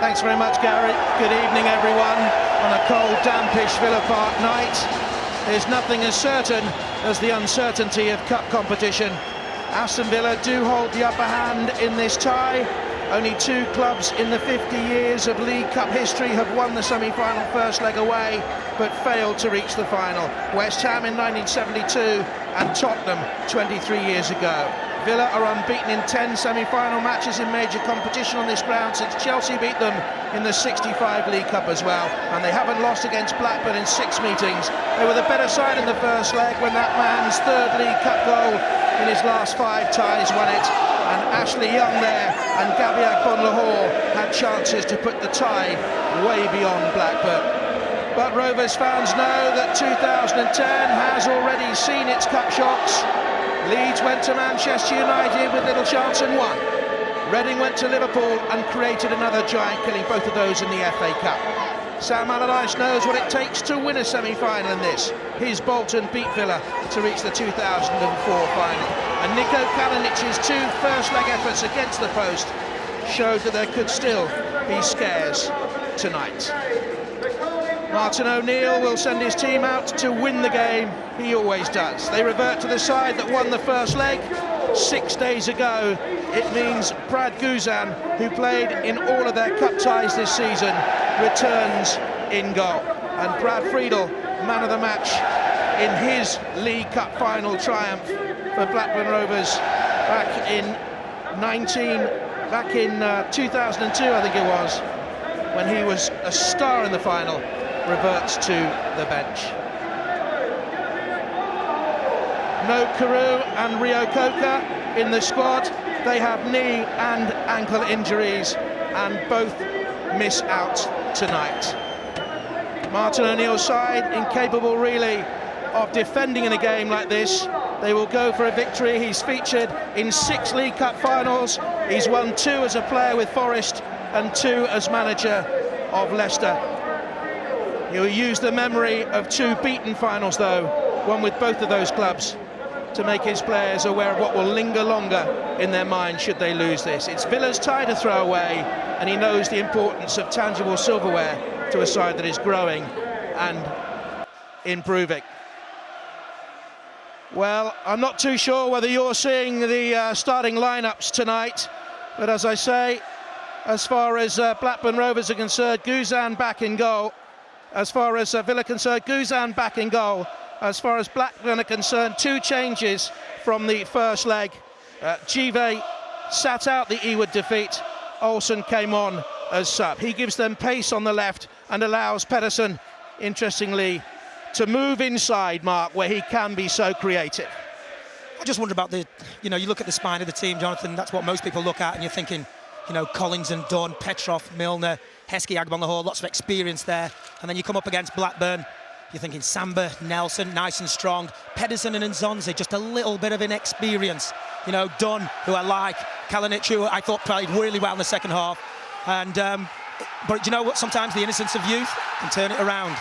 Thanks very much, Gary. Good evening, everyone. On a cold, dampish Villa Park night, there's nothing as certain as the uncertainty of cup competition. Aston Villa do hold the upper hand in this tie. Only two clubs in the 50 years of League Cup history have won the semi-final first leg away, but failed to reach the final. West Ham in 1972 and Tottenham 23 years ago. Villa are unbeaten in 10 semi-final matches in major competition on this ground since Chelsea beat them in the 65 League Cup as well, and they haven't lost against Blackburn in 6 meetings. They were the better side in the first leg when that man's third League Cup goal in his last 5 ties won it, and Ashley Young there and Gabiak Bonlahor had chances to put the tie way beyond Blackburn. But Rovers fans know that 2010 has already seen its cup shocks. Leeds went to Manchester United with little chance and won. Reading went to Liverpool and created another giant, killing both of those in the FA Cup. Sam Allardyce knows what it takes to win a semi-final in this. His Bolton beat Villa to reach the 2004 final. And Niko Kalinic's 2 first-leg efforts against the post showed that there could still be scares tonight. Martin O'Neill will send his team out to win the game. He always does. They revert to the side that won the first leg 6 days ago. It means Brad Guzan, who played in all of their cup ties this season, returns in goal. And Brad Friedel, man of the match in his League Cup final triumph for Blackburn Rovers back in 2002, I think it was, when he was a star in the final, reverts to the bench. No Carew and Rio Coca in the squad. They have knee and ankle injuries and both miss out tonight. Martin O'Neill's side, incapable really of defending in a game like this. They will go for a victory. He's featured in 6 League Cup finals. He's won 2 as a player with Forest and 2 as manager of Leicester. He'll use the memory of 2 beaten finals though, one with both of those clubs, to make his players aware of what will linger longer in their minds should they lose this. It's Villa's tie to throw away, and he knows the importance of tangible silverware to a side that is growing and improving. Well, I'm not too sure whether you're seeing the starting lineups tonight, but as I say, as far as Blackburn Rovers are concerned, Guzan back in goal. As far as Villa concerned, Guzan back in goal. As far as Blackburn are concerned, 2 changes from the first leg. Jive sat out the Ewood defeat. Olsen came on as sub. He gives them pace on the left and allows Pedersen, interestingly, to move inside, Mark, where he can be so creative. I just wonder about you look at the spine of the team, Jonathan, that's what most people look at, and you're thinking, Collins and Dunn, Petrov, Milner, Heskey, Agbonlahor, lots of experience there. And then you come up against Blackburn, you're thinking Samba, Nelson, nice and strong. Pedersen and Nzonzi, just a little bit of inexperience. Dunn, who I like, Kalinic, who I thought played really well in the second half. And but you know what? Sometimes the innocence of youth can turn it around.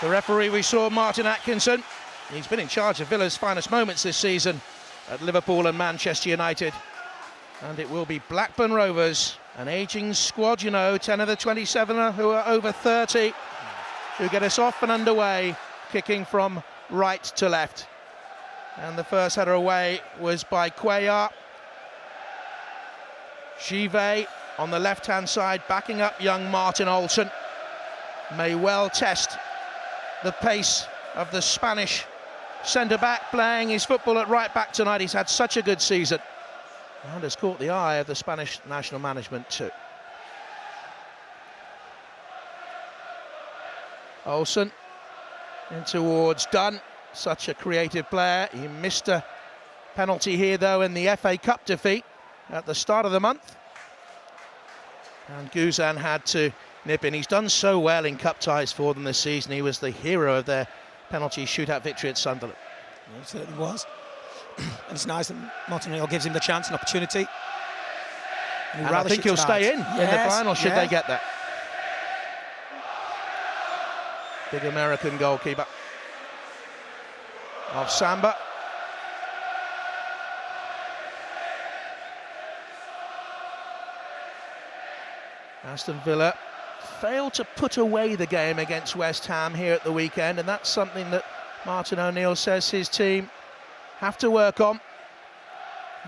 The referee we saw, Martin Atkinson, he's been in charge of Villa's finest moments this season at Liverpool and Manchester United. And it will be Blackburn Rovers, an ageing squad, 10 of the 27 who are over 30, who get us off and underway, kicking from right to left. And the first header away was by Cuellar. Jive on the left-hand side, backing up young Martin Olsen. May well test the pace of the Spanish centre-back, playing his football at right-back tonight. He's had such a good season and has caught the eye of the Spanish national management too. Olsen in towards Dunn, such a creative player. He missed a penalty here though in the FA Cup defeat at the start of the month, and Guzan had to nip in. He's done so well in cup ties for them this season. He was the hero of their penalty shootout victory at Sunderland. Yeah, it certainly was. And it's nice that Martin O'Neill gives him the chance and opportunity. And I think he'll stay in the final should they get that. Big American goalkeeper of Samba. Aston Villa failed to put away the game against West Ham here at the weekend, and that's something that Martin O'Neill says his team have to work on.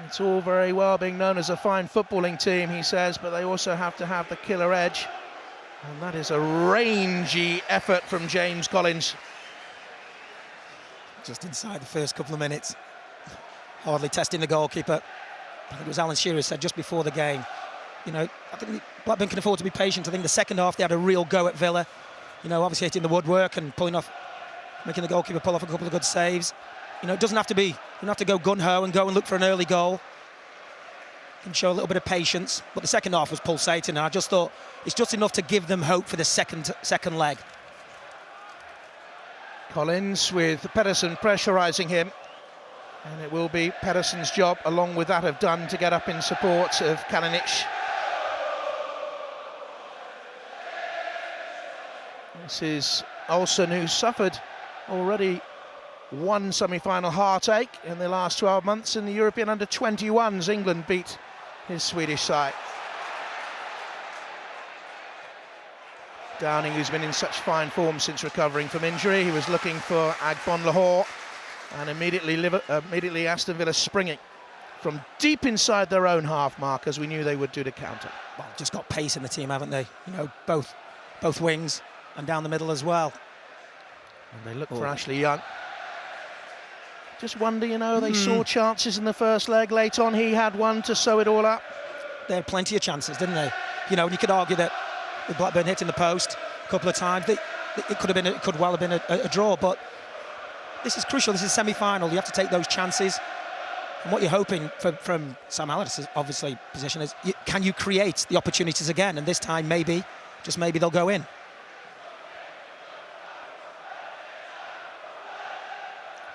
It's all very well being known as a fine footballing team, he says, but they also have to have the killer edge. And that is a rangy effort from James Collins. Just inside the first couple of minutes. Hardly testing the goalkeeper. I think it was Alan Shearer said just before the game, you know, I think Blackburn can afford to be patient. I think the second half they had a real go at Villa. You know, obviously hitting the woodwork and making the goalkeeper pull off a couple of good saves. You know, it doesn't have to be, you don't have to go gun-ho and go and look for an early goal. You can show a little bit of patience, but the second half was pulsating, and I just thought it's just enough to give them hope for the second leg. Collins with Pedersen pressurising him, and it will be Pedersen's job, along with that of Dunn, to get up in support of Kalinic. This is Olsen, who suffered already one semi-final heartache in the last 12 months in the European under-21s. England beat his Swedish side. Downing, who's been in such fine form since recovering from injury, he was looking for Agbon Lahore, and immediately Aston Villa springing from deep inside their own half mark, as we knew they would do to counter. Well, just got pace in the team, haven't they? You know, both wings and down the middle as well. And they look for Ashley Young. Just wonder, you know, they saw chances in the first leg. Late on, he had one to sew it all up. They had plenty of chances, didn't they? You know, and you could argue that with Blackburn hitting the post a couple of times, it could well have been a draw. But this is crucial. This is semi-final. You have to take those chances. And what you're hoping from Sam Allardyce's obviously position is, can you create the opportunities again? And this time, maybe, just maybe, they'll go in.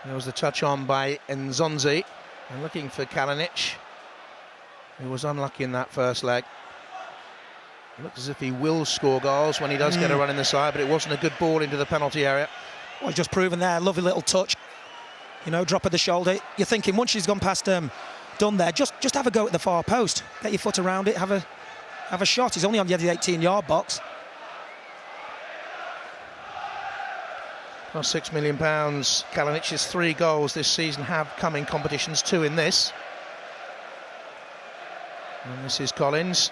There was the touch on by Nzonzi, and looking for Kalinic, who was unlucky in that first leg. It looks as if he will score goals when he does get a run in the side, but it wasn't a good ball into the penalty area. Well, he's just proven there, lovely little touch. You know, drop of the shoulder. You're thinking once she's gone past Dunn there, just have a go at the far post. Get your foot around it, have a shot. He's only on the edge of the 18-yard box. Well, £6 million. Kalinic's 3 goals this season have come in competitions, 2 in this. And this is Collins.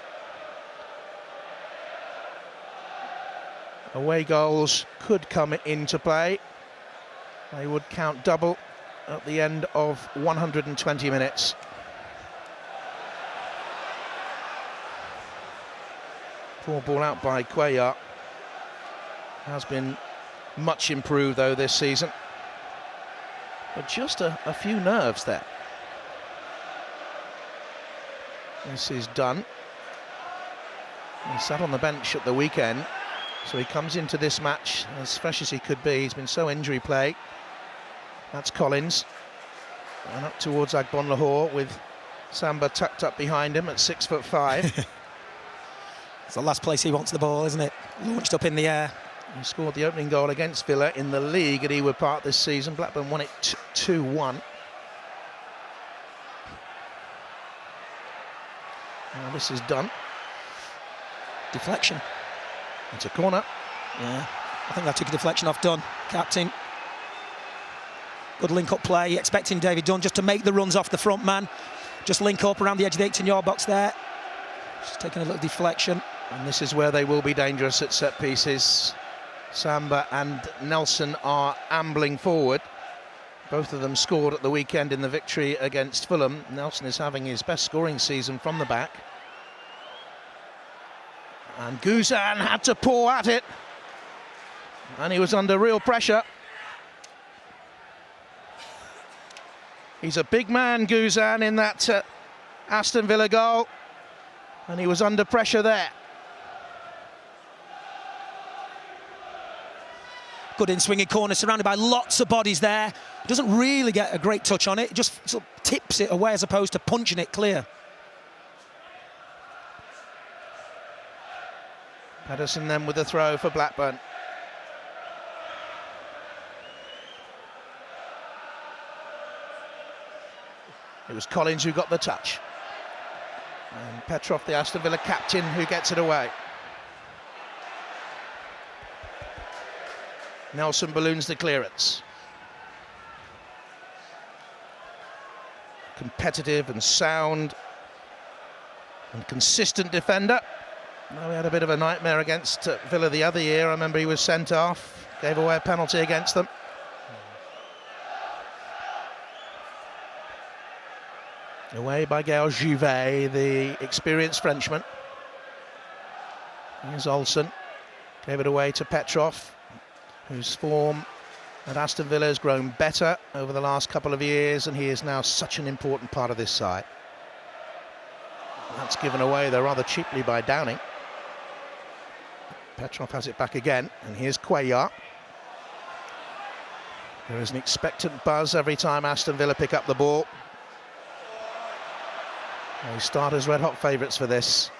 Away goals could come into play. They would count double at the end of 120 minutes. Poor ball out by Cuellar. Has been much improved though this season, but just a few nerves there. This is Dunn. He sat on the bench at the weekend, so he comes into this match as fresh as he could be. He's been so injury plagued. That's Collins, and up towards Agbon Lahore with Samba tucked up behind him at 6'5". It's the last place he wants the ball, isn't it? Launched up in the air. He scored the opening goal against Villa in the league at Ewood Park this season. Blackburn won it 2-1. Now this is Dunn. Deflection. It's a corner. Yeah, I think that took a deflection off Dunn, captain. Good link-up play, expecting David Dunn just to make the runs off the front man. Just link up around the edge of the 18-yard box there. Just taking a little deflection. And this is where they will be dangerous at set pieces. Samba and Nelson are ambling forward. Both of them scored at the weekend in the victory against Fulham. Nelson is having his best scoring season from the back. And Guzan had to paw at it. And he was under real pressure. He's a big man, Guzan, in that Aston Villa goal. And he was under pressure there. Good in-swinging corner, surrounded by lots of bodies there. Doesn't really get a great touch on it. Just sort of tips it away as opposed to punching it clear. Pedersen then with the throw for Blackburn. It was Collins who got the touch. And Petrov, the Aston Villa captain, who gets it away. Nelson balloons the clearance. Competitive and sound and consistent defender. Now, we had a bit of a nightmare against Villa the other year. I remember he was sent off, gave away a penalty against them. Away by Gaël Juvet, the experienced Frenchman. Here's Olsen, gave it away to Petrov, whose form at Aston Villa has grown better over the last couple of years, and he is now such an important part of this side. That's given away though rather cheaply by Downing. Petrov has it back again, and here's Cuellar. There is an expectant buzz every time Aston Villa pick up the ball. They start as red-hot favourites for this.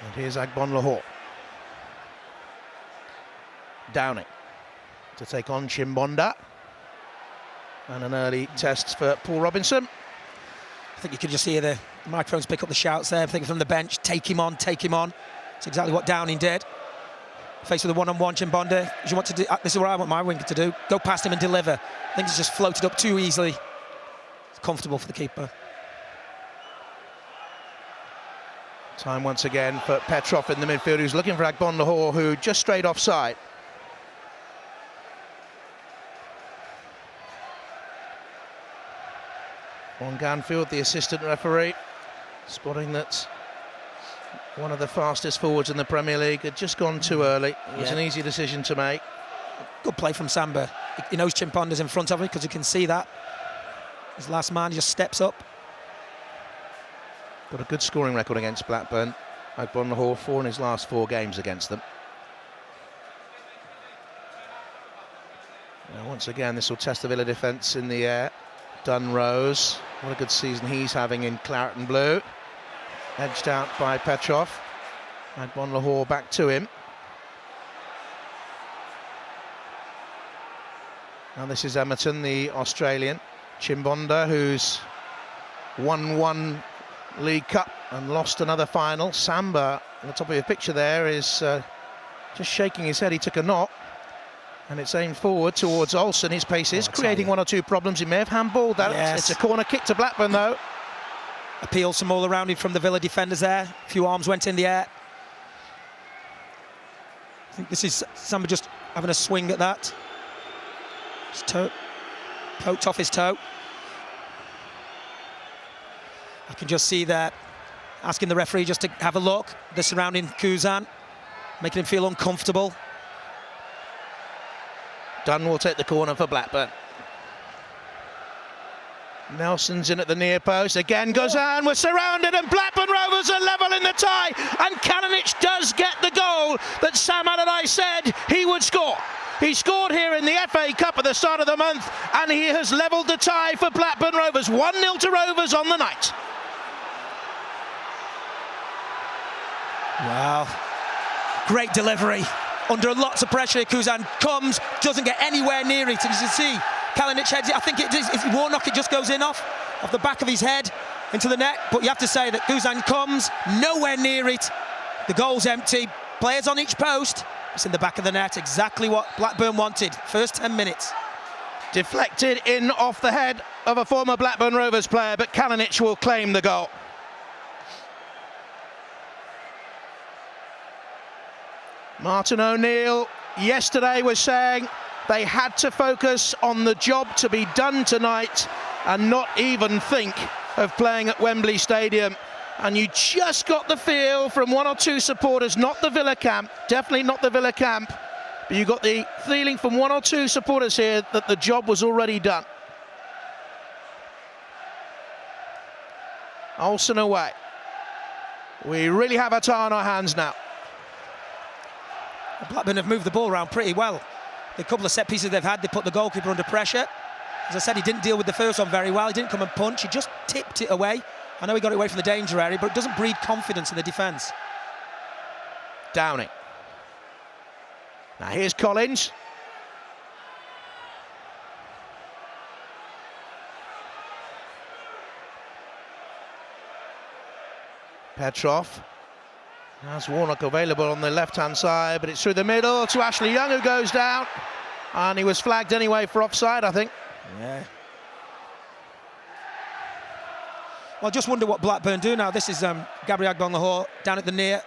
And here's Agbonlahor. Downing to take on Chimbonda. And an early test for Paul Robinson. I think you could just hear the microphones pick up the shouts there. I think from the bench, take him on, take him on. It's exactly what Downing did. Faced with a one-on-one, Chimbonda. You want to do, this is what I want my winger to do. Go past him and deliver. I think he's just floated up too easily. It's comfortable for the keeper. Time once again for Petrov in the midfield, who's looking for Agbonlahor, who just strayed offside. On Ganfield, the assistant referee, spotting that one of the fastest forwards in the Premier League had just gone too early. It was an easy decision to make. Good play from Samba. He knows Chimbonda's in front of him because you can see that. His last man just steps up. Got a good scoring record against Blackburn. Agbonlahor 4 in his last 4 games against them. Now, once again, this will test the Villa defence in the air. Dunrose, what a good season he's having in claret and blue. Edged out by Petrov. Agbonlahor back to him. Now this is Emerton, the Australian. Chimbonda, who's won one League Cup and lost another final. Samba, on the top of your picture there, is just shaking his head. He took a knock, and it's aimed forward towards Olsen. His pace is creating 1 or 2 problems. He may have handballed that. Yes. It's a corner kick to Blackburn, though. Appeals from all around him from the Villa defenders there. A few arms went in the air. I think this is Samba just having a swing at that. His toe poked off his toe. I can just see that asking the referee just to have a look. They're surrounding Kuzan, making him feel uncomfortable. Dunn will take the corner for Blackburn. Nelson's in at the near post. Again goes on. We're surrounded, and Blackburn Rovers are level in the tie. And Kalinic does get the goal that Sam Allardyce said he would score. He scored here in the FA Cup at the start of the month, and he has levelled the tie for Blackburn Rovers. 1-0 to Rovers on the night. Wow. Great delivery. Under lots of pressure, Kuzan comes, doesn't get anywhere near it. And as you see, Kalinic heads it. I think it is. If Warnock, it just goes in off the back of his head into the net. But you have to say that Kuzan comes nowhere near it. The goal's empty. Players on each post. It's in the back of the net. Exactly what Blackburn wanted. First 10 minutes. Deflected in off the head of a former Blackburn Rovers player, but Kalinic will claim the goal. Martin O'Neill yesterday was saying they had to focus on the job to be done tonight and not even think of playing at Wembley Stadium. And you just got the feel from 1 or 2 supporters, not the Villa camp, definitely not the Villa camp, but you got the feeling from 1 or 2 supporters here that the job was already done. Olsen away. We really have a tie on our hands now. Blackburn have moved the ball around pretty well. The couple of set pieces they've had, they put the goalkeeper under pressure. As I said, he didn't deal with the first one very well. He didn't come and punch, he just tipped it away. I know he got it away from the danger area, but it doesn't breed confidence in the defence. Downing. Now here's Collins. Petrov. As Warnock available on the left-hand side, but it's through the middle to Ashley Young, who goes down. And he was flagged anyway for offside, I think. Yeah. Well, I just wonder what Blackburn do now. This is Gabriel Agbonlahor down at the near.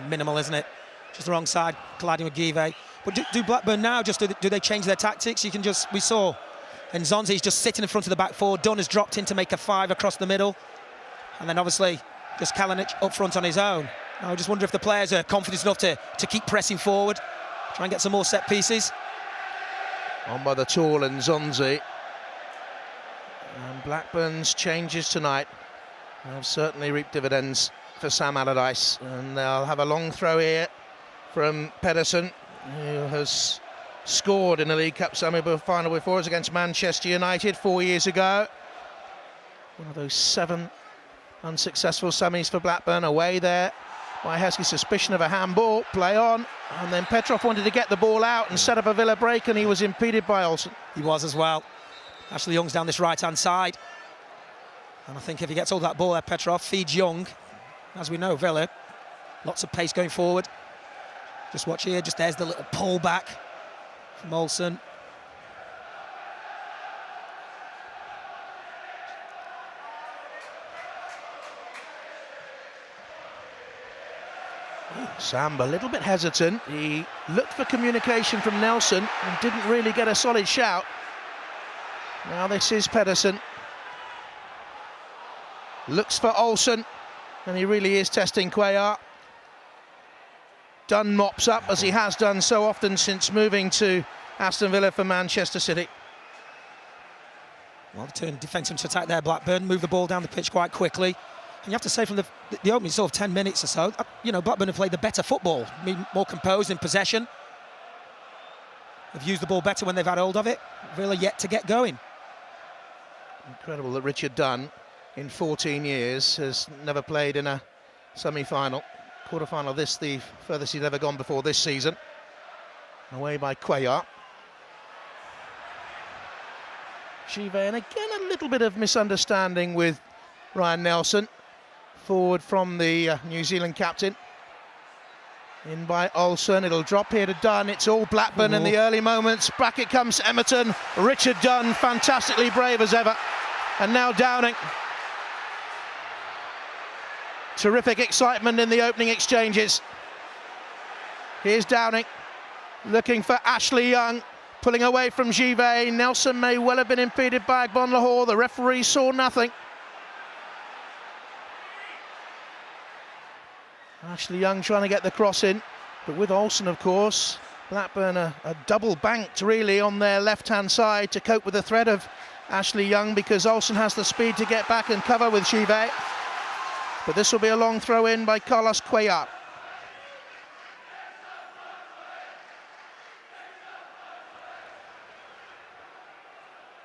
Minimal, isn't it? Just the wrong side, colliding with Give. But do Blackburn now just do they change their tactics? You can just, we saw, and Zonzi's just sitting in front of the back four. Dunn has dropped in to make a 5 across the middle, and then obviously just Kalinic up front on his own. I just wonder if the players are confident enough to keep pressing forward, try and get some more set pieces. On by the tall and Zonzi. And Blackburn's changes tonight have certainly reaped dividends for Sam Allardyce, and they'll have a long throw here from Pedersen, who has scored in a League Cup semi-final before. It was against Manchester United 4 years ago. One of those 7 unsuccessful semis for Blackburn, away there by Heskey. Suspicion of a handball, play on, and then Petrov wanted to get the ball out and set up a Villa break, and he was impeded by Olsen. He was as well. Ashley Young's down this right-hand side, and I think if he gets all that ball there, Petrov feeds Young. As we know, Villa, lots of pace going forward. Just watch here, just there's the little pull back from Olsen. Sam a little bit hesitant. He looked for communication from Nelson and didn't really get a solid shout. Now this is Pedersen. Looks for Olsen, and he really is testing Cuellar. Dunn mops up, as he has done so often since moving to Aston Villa for Manchester City. Well, they turned defence into attack there, Blackburn, move the ball down the pitch quite quickly. And you have to say from the opening sort of 10 minutes or so, you know, Blackburn have played the better football, more composed in possession. They've used the ball better when they've had hold of it. Villa yet to get going. Incredible that Richard Dunn, in 14 years, has never played in a semi-final. Quarter-final, this the furthest he'd ever gone before this season. Away by Cuellar. Chive, and again a little bit of misunderstanding with Ryan Nelson. Forward from the New Zealand captain. In by Olsen, it'll drop here to Dunn. It's all Blackburn in the early moments. Back it comes Emerton. Richard Dunn, fantastically brave as ever. And now Downing. Terrific excitement in the opening exchanges. Here's Downing, looking for Ashley Young, pulling away from Give. Nelson may well have been impeded by Agbonlahor. The referee saw nothing. Ashley Young trying to get the cross in, but with Olsen, of course, Blackburn a double banked really on their left-hand side to cope with the threat of Ashley Young, because Olsen has the speed to get back and cover with Give. But this will be a long throw in by Carlos Cuellar.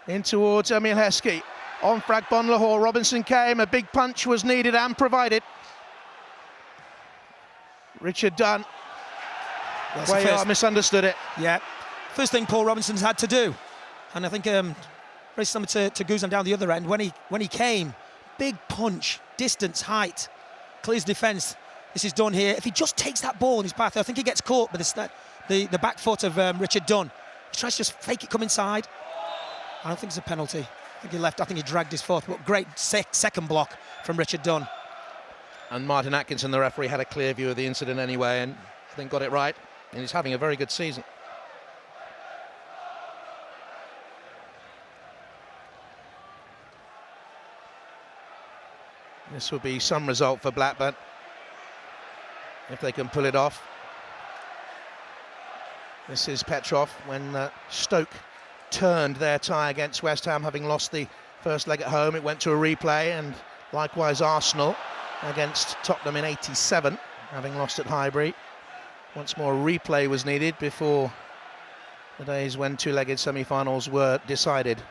In towards Emil Heskey. On for Agbonlahor. Robinson came, a big punch was needed and provided. Richard Dunn. Cuellar misunderstood it. Yeah, first thing Paul Robinson's had to do, and I think very similar to Guzan down the other end. When he came, big punch, distance, height, clears defence. This is Dunn here. If he just takes that ball in his path, I think he gets caught by the back foot of Richard Dunn. He tries to just fake it, come inside. I don't think it's a penalty. I think he left. I think he dragged his foot. But great second block from Richard Dunn. And Martin Atkinson, the referee, had a clear view of the incident anyway, and I think got it right. And he's having a very good season. This will be some result for Blackburn if they can pull it off. This is Petrov when Stoke turned their tie against West Ham, having lost the first leg at home. It went to a replay, and likewise Arsenal against Tottenham in '87, having lost at Highbury. Once more, a replay was needed before the days when two-legged semi-finals were decided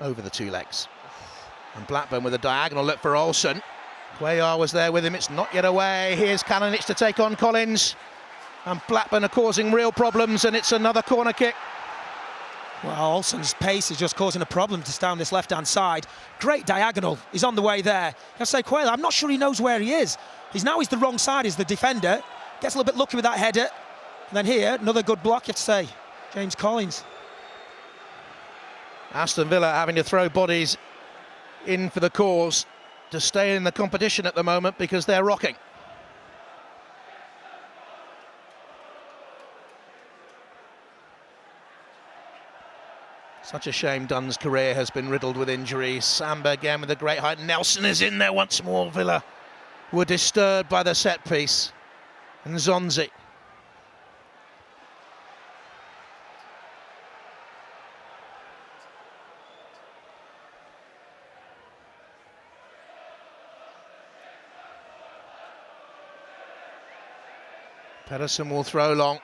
over the two legs. And Blackburn with a diagonal look for Olsen. Cuellar was there with him. It's not yet away. Here's Kalinic to take on Collins. And Blackburn are causing real problems, and it's another corner kick. Well, Olsen's pace is just causing a problem to stay on this left-hand side. Great diagonal. He's on the way there. I say, Cuellar, I'm not sure he knows where he is. He's the wrong side, he's the defender. Gets a little bit lucky with that header. And then here, another good block, you have to say. James Collins. Aston Villa having to throw bodies in for the cause to stay in the competition at the moment because they're rocking. Such a shame Dunn's career has been riddled with injuries. Samba again with a great height. Nelson is in there once more. Villa were disturbed by the set piece. And Zonzi. Pedersen will throw long.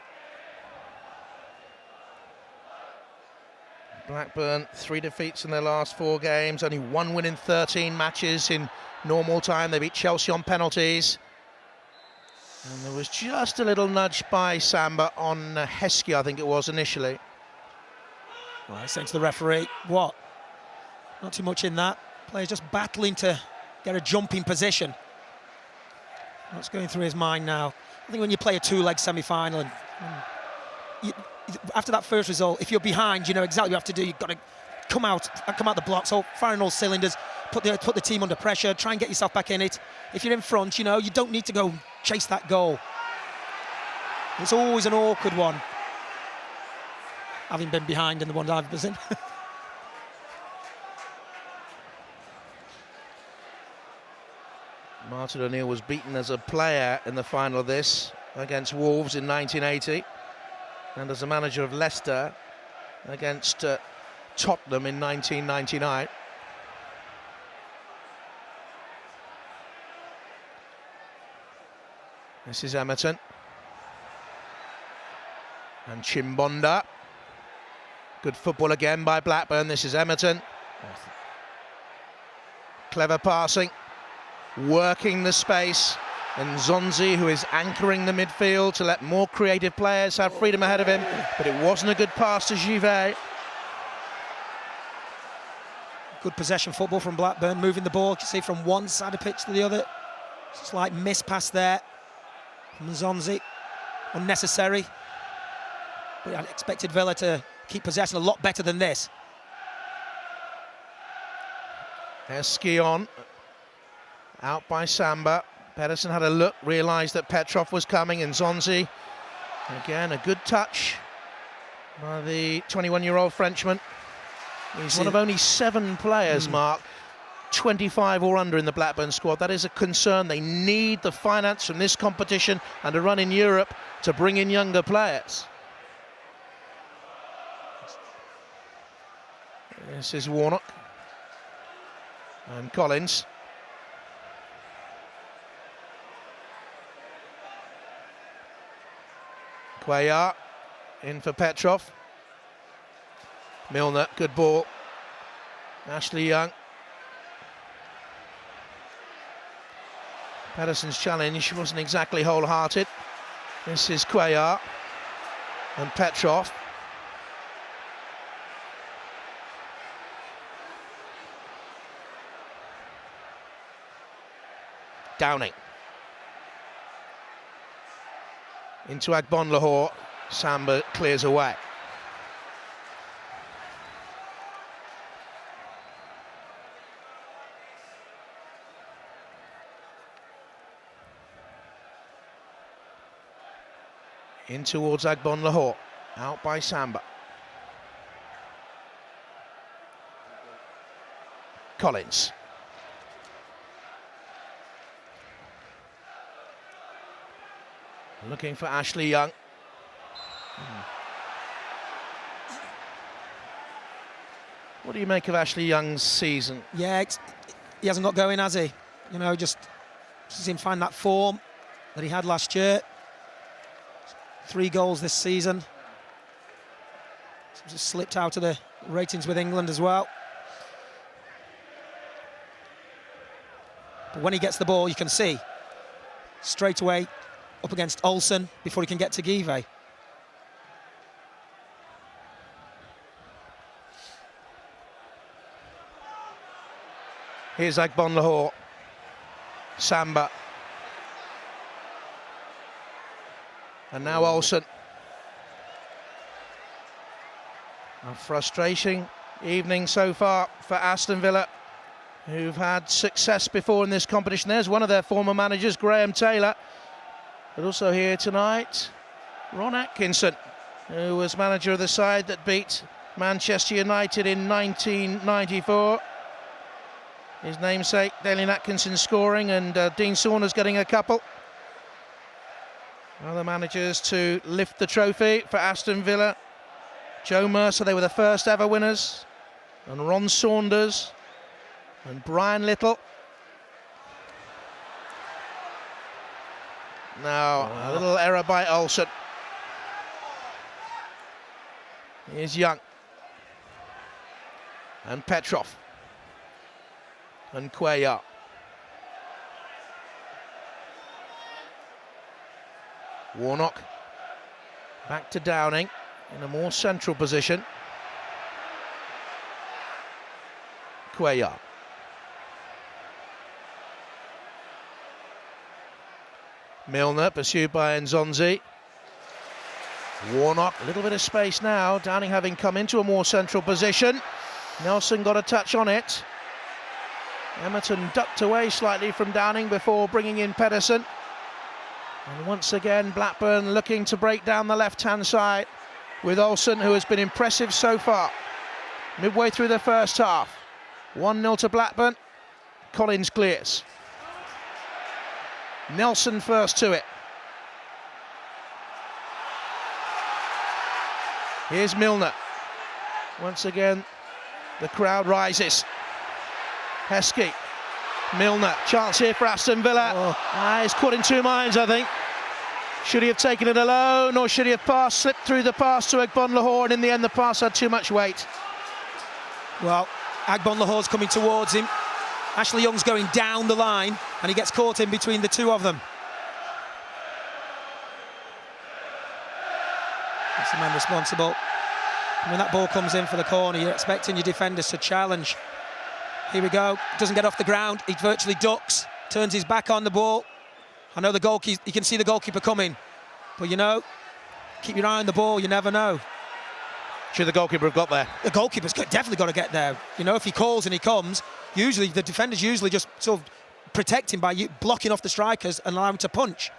Blackburn, 3 defeats in their last 4 games, only 1 win in 13 matches in normal time. They beat Chelsea on penalties. And there was just a little nudge by Samba on Heskey, I think it was initially. Well, I saying to the referee, what? Not too much in that. Player's just battling to get a jumping position. What's going through his mind now? I think when you play a 2-leg semi-final, and after that first result, if you're behind, you know exactly what you have to do. You've got to come out the blocks, so firing all cylinders, put the team under pressure, try and get yourself back in it. If you're in front, you know, you don't need to go chase that goal. It's always an awkward one, having been behind in the one I've been in. Martin O'Neill was beaten as a player in the final of this against Wolves in 1980 and as a manager of Leicester against Tottenham in 1999. This is Emerton and Chimbonda. Good football again by Blackburn. This is Emerton. Clever passing. Working the space, and Zonzi, who is anchoring the midfield to let more creative players have freedom ahead of him, but it wasn't a good pass to Givet. Good possession football from Blackburn, moving the ball, you can see, from one side of pitch to the other. Slight miss pass there from Zonzi, unnecessary. But I expected Villa to keep possession a lot better than this. Heskey on. Out by Samba. Pedersen had a look, realised that Petrov was coming, and Zonzi, again, a good touch by the 21-year-old Frenchman. He's one of only 7 players, Mark, 25 or under in the Blackburn squad. That is a concern. They need the finance from this competition and a run in Europe to bring in younger players. This is Warnock and Collins. Cuellar in for Petrov. Milner, good ball. Ashley Young. Pedersen's challenge wasn't exactly wholehearted. This is Cuellar and Petrov. Downing. Into Agbon Lahore, Samba clears away. In towards Agbon Lahore, out by Samba. Collins. Looking for Ashley Young. What do you make of Ashley Young's season? Yeah, he hasn't got going, has he? You know, just seem to find that form that he had last year. 3 goals this season. Just slipped out of the ratings with England as well. But when he gets the ball, you can see straight away up against Olsen before he can get to Givet. Here's Agbon Lahore. Samba And now Olsen. A frustrating evening so far for Aston Villa, who've had success before in this competition. There's one of their former managers, Graham Taylor, but also here tonight, Ron Atkinson, who was manager of the side that beat Manchester United in 1994. His namesake, Dalian Atkinson, scoring, and Dean Saunders getting a couple. Other managers to lift the trophy for Aston Villa. Joe Mercer, they were the first ever winners, and Ron Saunders and Brian Little. Now, a little error by Olsen. Here's Young. And Petrov. And Cuellar. Warnock. Back to Downing in a more central position. Cuellar. Milner pursued by Nzonzi. Warnock, a little bit of space now. Downing having come into a more central position. Nelson got a touch on it. Emerton ducked away slightly from Downing before bringing in Pedersen. And once again, Blackburn looking to break down the left-hand side with Olsen, who has been impressive so far. Midway through the first half. 1-0 to Blackburn. Collins clears. Nelson first to it. Here's Milner. Once again, the crowd rises. Heskey. Milner, chance here for Aston Villa. He's caught in two minds, I think. Should he have taken it alone, or should he have slipped through the pass to Agbonlahor, and in the end the pass had too much weight? Well, Agbonlahor's coming towards him. Ashley Young's going down the line, and he gets caught in between the two of them. That's the man responsible. When that ball comes in for the corner, you're expecting your defenders to challenge. Here we go, doesn't get off the ground, he virtually ducks, turns his back on the ball. I know the goalkeeper, you can see the goalkeeper coming, but you know, keep your eye on the ball, you never know. Should the goalkeeper have got there? The goalkeeper's definitely got to get there. You know, if he calls and he comes, usually the defenders usually just sort of protect him by blocking off the strikers and allow him to punch.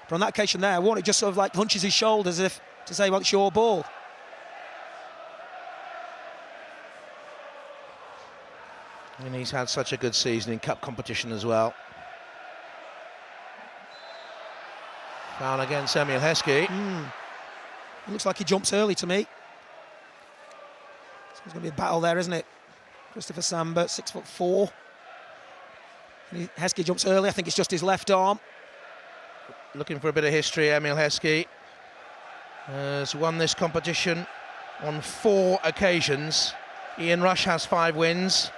But on that occasion there, Warnock just sort of like hunches his shoulders as if to say, well, it's your ball. And he's had such a good season in cup competition as well. Foul against Emil Heskey. It looks like he jumps early to me. So there's going to be a battle there, isn't it? Christopher Samba, 6'4". Heskey jumps early. I think it's just his left arm. Looking for a bit of history, Emil Heskey has won this competition on 4 occasions. Ian Rush has 5 wins.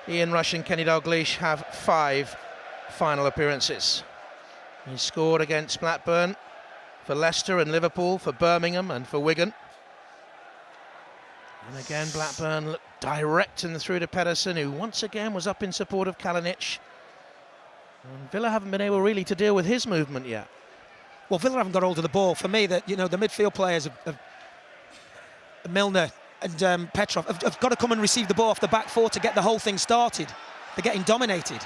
Ian Rush and Kenny Dalglish have 5 final appearances. He scored against Blackburn, for Leicester and Liverpool, for Birmingham and for Wigan. And again, Blackburn looked direct and through to Pedersen, who once again was up in support of Kalinic. And Villa haven't been able really to deal with his movement yet. Well, Villa haven't got hold of the ball. For me, the midfield players of Milner and Petrov have got to come and receive the ball off the back 4 to get the whole thing started. They're getting dominated.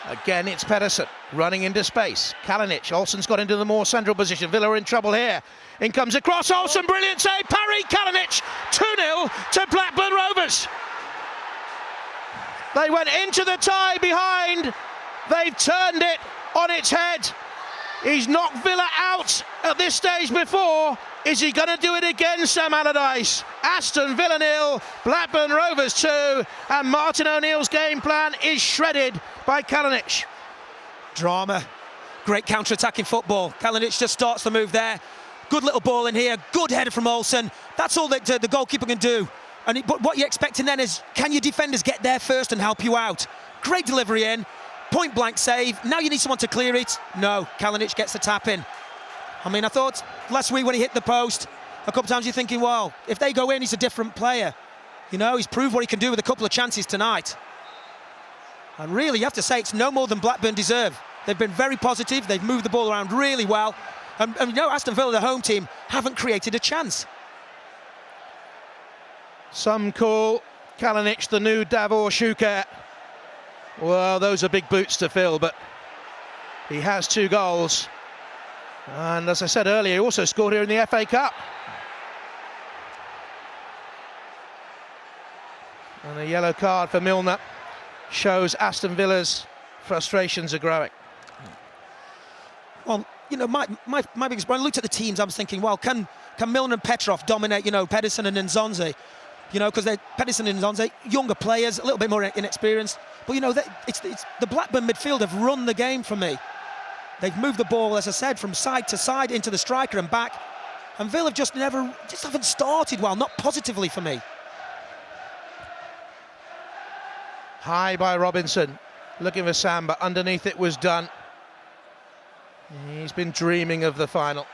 Again, it's Pedersen running into space. Kalinic, Olsen's got into the more central position. Villa are in trouble here. In comes across Olsen, brilliant save, parry, Kalinic, 2-0 to Blackburn Rovers. They went into the tie behind. They've turned it on its head. He's knocked Villa out at this stage before. Is he going to do it again, Sam Allardyce? Aston Villa 0, Blackburn Rovers 2, and Martin O'Neill's game plan is shredded by Kalinic. Drama, great counter-attacking football. Kalinic just starts the move there. Good little ball in here, good header from Olsen. That's all that the goalkeeper can do. But what you're expecting then is, can your defenders get there first and help you out? Great delivery in, point-blank save. Now you need someone to clear it. No, Kalinic gets the tap in. I mean, I thought last week when he hit the post, a couple of times you're thinking, well, if they go in, he's a different player. You know, he's proved what he can do with a couple of chances tonight. And really, you have to say, it's no more than Blackburn deserve. They've been very positive, they've moved the ball around really well, And you know, Aston Villa, the home team, haven't created a chance. Some call Kalinic the new Davor Schuker. Well, those are big boots to fill, but he has 2 goals. And as I said earlier, he also scored here in the FA Cup. And a yellow card for Milner shows Aston Villa's frustrations are growing. Well, you know, my biggest point, I looked at the teams, I was thinking, well, can Milner and Petrov dominate, you know, Pedersen and Nzonzi? You know, because Pedersen and Nzonzi, younger players, a little bit more inexperienced. But, you know, it's the Blackburn midfield have run the game for me. They've moved the ball, as I said, from side to side into the striker and back. And Villa just haven't started well, not positively for me. High by Robinson, looking for Sam, but underneath it was done. He's been dreaming of the final.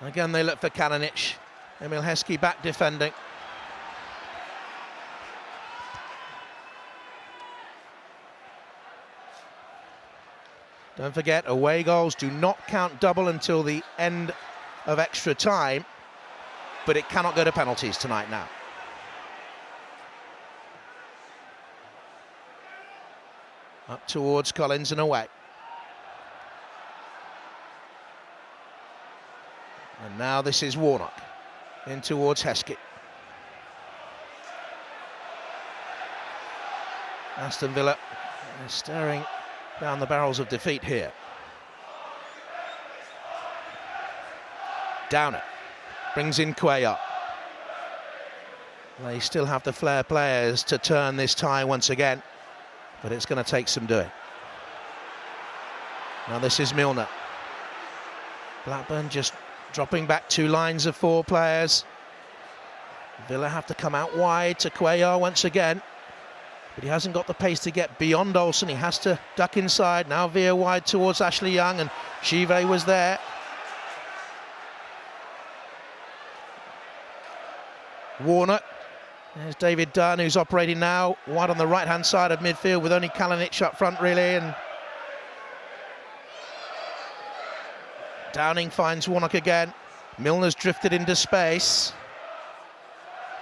Again, they look for Kalinic. Emil Heskey back defending. Don't forget, away goals do not count double until the end of extra time, but it cannot go to penalties tonight now. Up towards Collins and away. And now this is Warnock. In towards Heskey. Aston Villa is staring down the barrels of defeat here. Downer brings in Cuellar. They still have the flair players to turn this tie once again, but it's going to take some doing. Now this is Milner. Blackburn just dropping back 2 lines of 4 players. Villa have to come out wide to Cuellar once again, but he hasn't got the pace to get beyond Olsen. He has to duck inside. Now veer wide towards Ashley Young, and Chive was there. Warnock. There's David Dunn, who's operating now wide on the right-hand side of midfield with only Kalinic up front, really. And Downing finds Warnock again. Milner's drifted into space.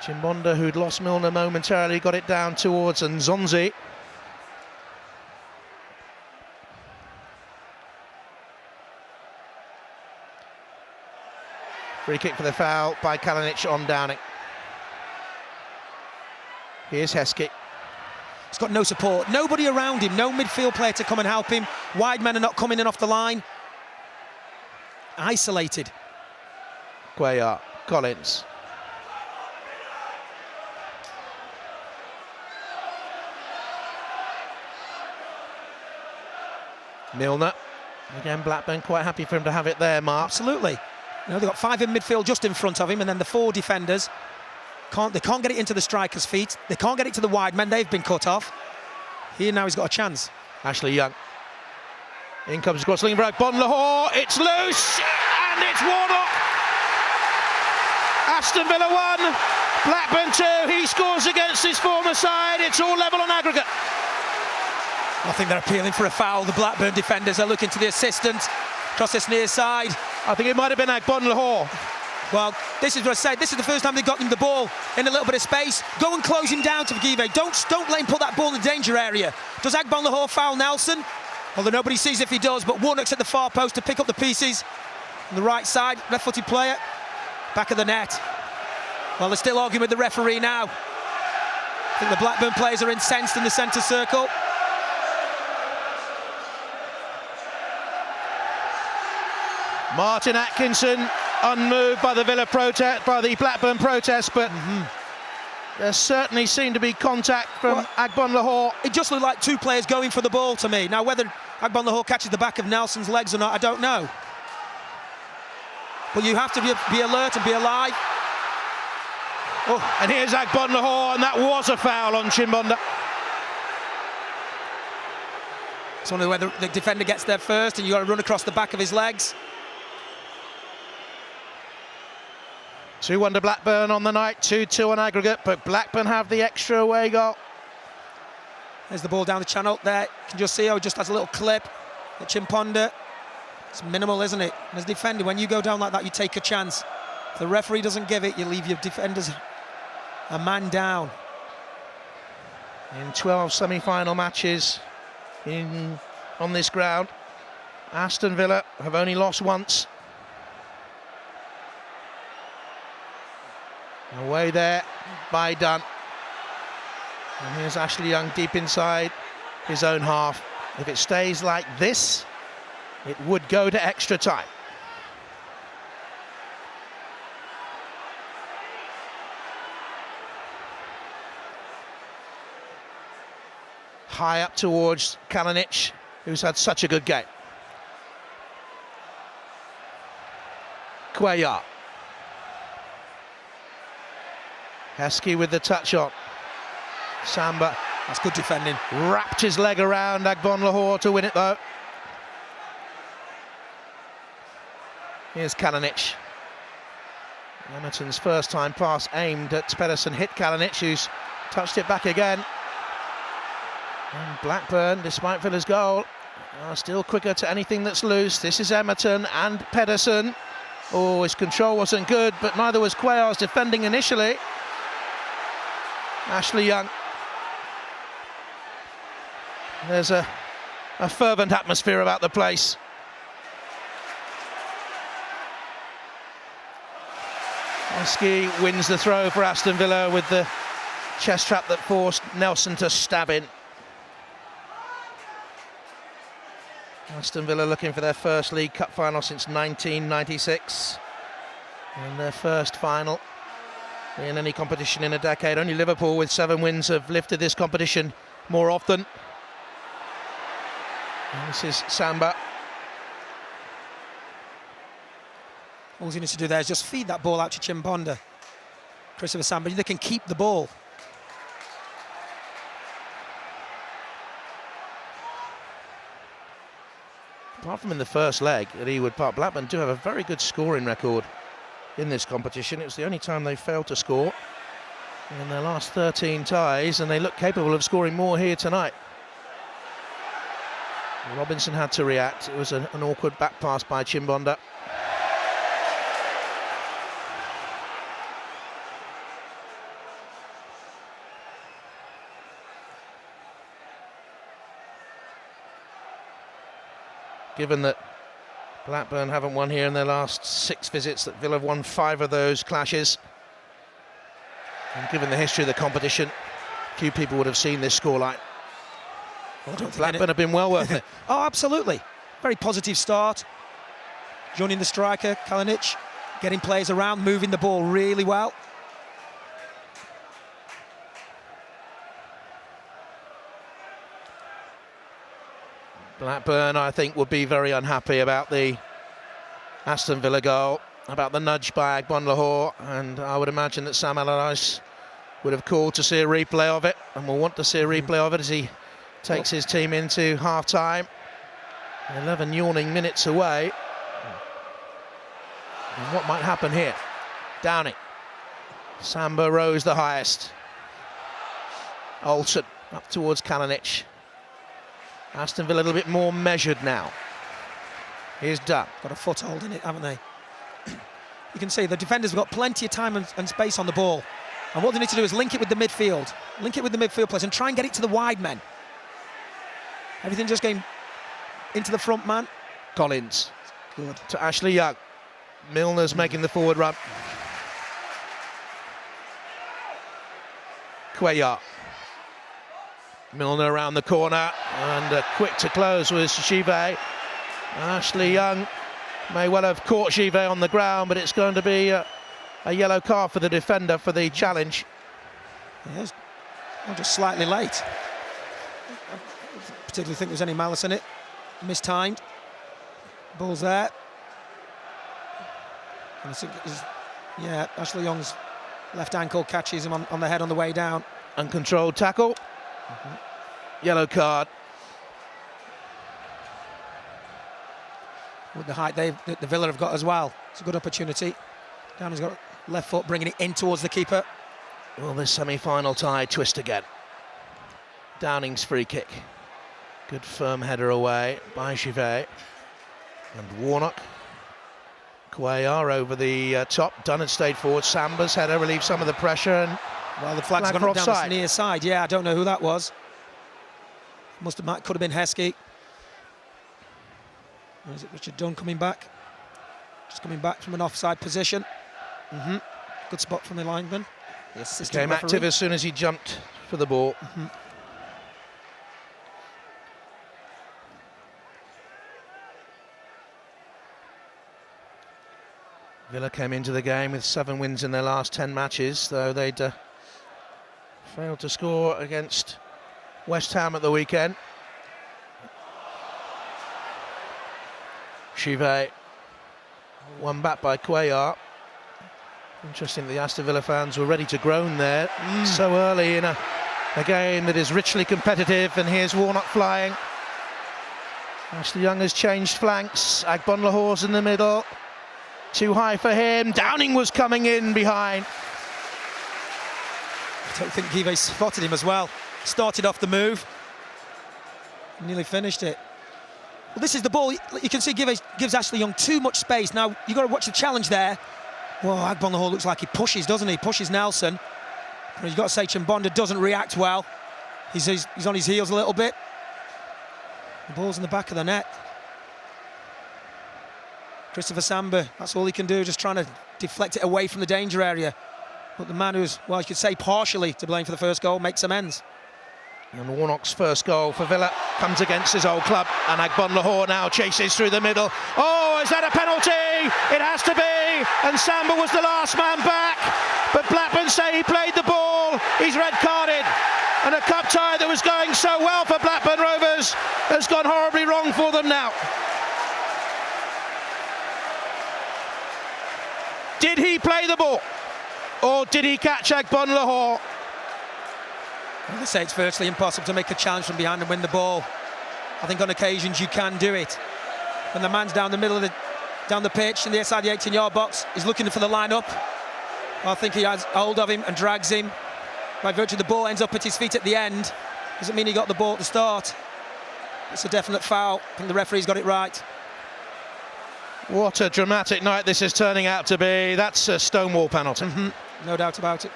Chimbonda, who'd lost Milner momentarily, got it down towards Nzonzi. Free kick for the foul by Kalinic on Downing. Here's Heskey. He's got no support, nobody around him, no midfield player to come and help him. Wide men are not coming in off the line. Isolated. Cuellar, Collins. Milner. Again, Blackburn quite happy for him to have it there, Mark. Absolutely. You know, they've got 5 in midfield just in front of him, and then the 4 defenders. They can't get it into the striker's feet. They can't get it to the wide men. They've been cut off. Here now he's got a chance. Ashley Young. In comes across Lingberg. Bon Lahore. It's loose. And it's Warnock. Aston Villa 1. Blackburn 2. He scores against his former side. It's all level on aggregate. I think they're appealing for a foul. The Blackburn defenders are looking to the assistant. Across this near side. I think it might have been Bon Lahore. Well, this is what I said. This is the first time they've got him the ball in a little bit of space. Go and close him down to Give. Don't let him put that ball in the danger area. Does Agbon Lahore foul Nelson? Although nobody sees if he does, but Warnock's at the far post to pick up the pieces. On the right side, left-footed player. Back of the net. Well, they're still arguing with the referee now. I think the Blackburn players are incensed in the centre circle. Martin Atkinson unmoved by the Villa protest, by the Blackburn protest, but there certainly seemed to be contact from Agbon Lahore. It just looked like 2 players going for the ball to me. Now, whether Agbon Lahore catches the back of Nelson's legs or not, I don't know. But you have to be alert and be alive. Oh, and here's Agbon Lahore, and that was a foul on Chimbonda. It's only whether the defender gets there first and you've got to run across the back of his legs. 2-1 to Blackburn on the night, 2-2 on aggregate, but Blackburn have the extra away goal. There's the ball down the channel there. You can just see how he just has a little clip at Chimbonda. It's minimal, isn't it? As a defender, when you go down like that, you take a chance. If the referee doesn't give it, you leave your defenders a man down. In 12 semi-final matches on this ground, Aston Villa have only lost once. Away there by Dunn. And here's Ashley Young deep inside his own half. If it stays like this, it would go to extra time. High up towards Kalinic, who's had such a good game. Cuellar. Heskey with the touch on. Samba. That's good defending. Wrapped his leg around Agbonlahor to win it though. Here's Kalinic. Emerton's first time pass aimed at Pedersen hit Kalinic, who's touched it back again. And Blackburn, despite Villa's goal, are still quicker to anything that's loose. This is Emerton and Pedersen. Oh, his control wasn't good, but neither was Cuellar's defending initially. Ashley Young. There's a fervent atmosphere about the place. Heskey wins the throw for Aston Villa with the chest trap that forced Nelson to stab in. Aston Villa looking for their first League Cup final since 1996. And their first final in any competition in a decade. Only Liverpool with 7 wins have lifted this competition more often. And this is Samba. All he needs to do there is just feed that ball out to Chimbonda. Christopher Samba, they can keep the ball. Apart from in the first leg at Ewood Park, Blackburn do have a very good scoring record in this competition. It was the only time they failed to score in their last 13 ties, and they look capable of scoring more here tonight. Robinson had to react. It was an awkward back pass by Chimbonda. Given that Blackburn haven't won here in their last 6 visits, that Villa have won 5 of those clashes, and given the history of the competition, few people would have seen this scoreline. Blackburn have been well worth it. Oh, absolutely. Very positive start. Joining the striker, Kalinic, getting players around, moving the ball really well. Blackburn, I think, would be very unhappy about the Aston Villa goal, about the nudge by Agbonlahor, and I would imagine that Sam Allardyce would have called to see a replay of it, and will want to see a replay of it as he takes his team into half-time. 11 yawning minutes away. And what might happen here? Downing. Samba rose the highest. Olsen up towards Kalinic. Aston Villa a little bit more measured now. Here's Dunn. Got a foothold in it, haven't they? You can see the defenders have got plenty of time and space on the ball. And what they need to do is link it with the midfield. Link it with the midfield players and try and get it to the wide men. Everything just going into the front man. Collins. Good. To Ashley Young. Milner's making the forward run. Cuellar. Milner around the corner, and quick to close was Givet. Ashley Young may well have caught Givet on the ground, but it's going to be a yellow card for the defender for the challenge. Yes, I'm just slightly late. I particularly think there's any malice in it. Mistimed. Ball's there. And yeah, Ashley Young's left ankle catches him on the head on the way down. Uncontrolled tackle. Yellow card. With the height the Villa have got as well. It's a good opportunity. Downing's got left foot bringing it in towards the keeper. Will this semi-final tie twist again? Downing's free kick. Good firm header away by Givet. And Warnock. Cuellar over the top. Dunn had stayed forward. Samba's header relieved some of the pressure. And well, the flag's gone up down the near side. Yeah, I don't know who that was. Could have been Heskey. Or is it Richard Dunn coming back? Just coming back from an offside position. Good spot from the lineman. The assistant Came referee. active as soon as he jumped for the ball. Villa came into the game with 7 wins in their last 10 matches, though they'd failed to score against West Ham at the weekend. Chivet won back by Cuellar. Interesting that the Aston Villa fans were ready to groan there so early in a game that is richly competitive, and here's Warnock flying. Ashley Young has changed flanks. Agbonlahore's in the middle. Too high for him. Downing was coming in behind. I don't think Give spotted him as well. Started off the move. Nearly finished it. Well, this is the ball. You can see gives Ashley Young too much space. Now, you've got to watch the challenge there. Well, Agbonlahore looks like he pushes, doesn't he? Pushes Nelson. But you've got to say Chimbonda doesn't react well. He's on his heels a little bit. The ball's in the back of the net. Christopher Samba, that's all he can do, just trying to deflect it away from the danger area. But the man who's, well, you could say partially to blame for the first goal, makes amends. And Warnock's first goal for Villa comes against his old club, and Agbonlahore now chases through the middle. Oh, is that a penalty? It has to be, and Samba was the last man back, but Blackburn say he played the ball. He's red carded, and a cup tie that was going so well for Blackburn Rovers has gone horribly wrong for them now. Did he play the ball, or did he catch Agbonlahore? They say it's virtually impossible to make a challenge from behind and win the ball. I think on occasions you can do it. When the man's down the middle of down the pitch in the inside the 18-yard box, he's looking for the line-up. I think he has hold of him and drags him. By virtue the ball ends up at his feet at the end. Doesn't mean he got the ball at the start. It's a definite foul. I think the referee's got it right. What a dramatic night this is turning out to be. That's a Stonewall penalty. No doubt about it.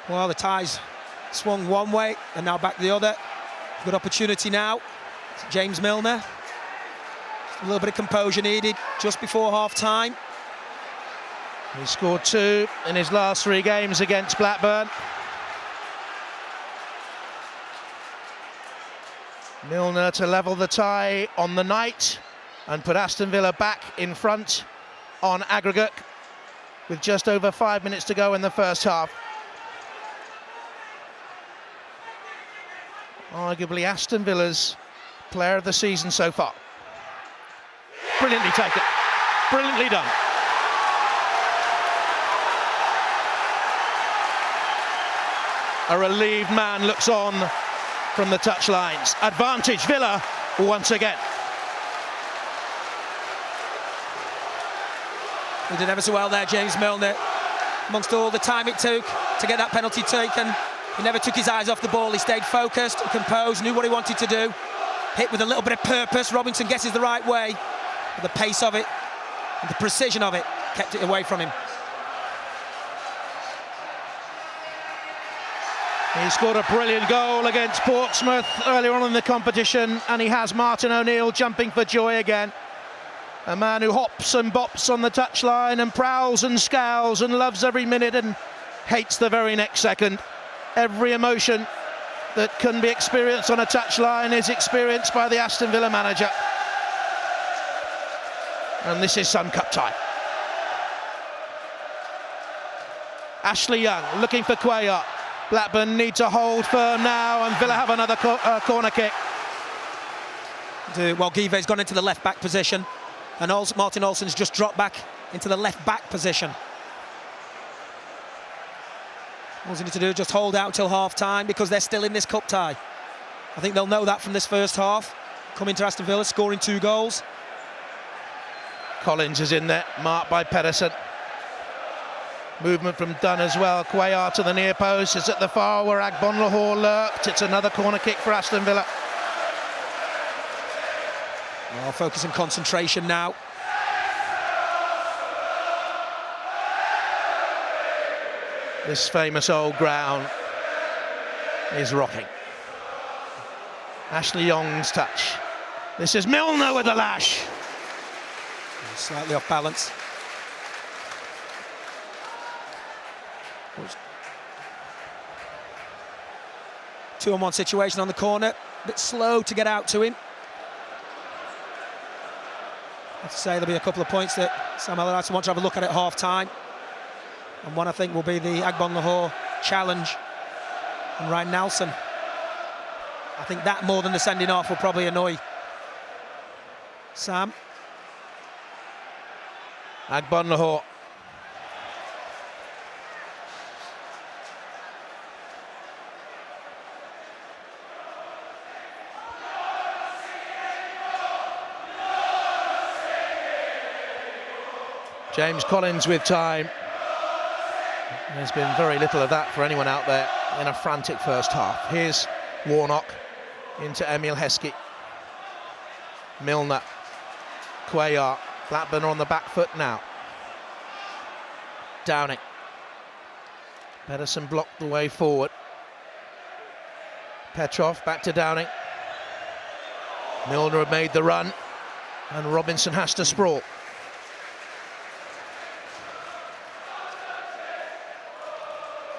Well, the tie's swung one way and now back the other. Good opportunity now. It's James Milner. Just a little bit of composure needed just before half-time. He scored 2 in his last 3 games against Blackburn. Milner to level the tie on the night and put Aston Villa back in front on aggregate with just over 5 minutes to go in the first half. Arguably Aston Villa's player of the season so far. Brilliantly taken, brilliantly done. A relieved man looks on from the touchlines. Advantage Villa once again. He did ever so well there, James Milner. Amongst all the time it took to get that penalty taken, he never took his eyes off the ball. He stayed focused, composed, knew what he wanted to do. Hit with a little bit of purpose. Robinson guesses the right way. But the pace of it and the precision of it kept it away from him. He scored a brilliant goal against Portsmouth earlier on in the competition, and he has Martin O'Neill jumping for joy again. A man who hops and bops on the touchline and prowls and scowls and loves every minute and hates the very next second. Every emotion that can be experienced on a touchline is experienced by the Aston Villa manager. And this is Sun Cup time. Ashley Young looking for Cuellar. Blackburn need to hold firm now, and Villa have another corner kick. Well, Give's gone into the left-back position, and Martin Olsen's just dropped back into the left-back position. All they need to do is just hold out till half-time, because they're still in this cup tie. I think they'll know that from this first half. Coming to Aston Villa, scoring 2 goals. Collins is in there, marked by Pedersen. Movement from Dunn as well. Cuellar to the near post. It's at the far where Agbonlahor lurked. It's another corner kick for Aston Villa. Well, focus and concentration now. This famous old ground is rocking. Ashley Young's touch. This is Milner with the lash. Slightly off balance. Two-on-one situation on the corner. A bit slow to get out to him. I have to say there'll be a couple of points that Sam Allardyce want to have a look at half-time. And one I think will be the Agbonlahor challenge and Ryan Nelson. I think that more than the sending off will probably annoy Sam. Agbonlahor. James Collins with time. There's been very little of that for anyone out there in a frantic first half. Here's Warnock into Emil Heskey. Milner. Cuellar. Blackburn are on the back foot now. Downing. Pedersen blocked the way forward. Petrov back to Downing. Milner had made the run and Robinson has to sprawl.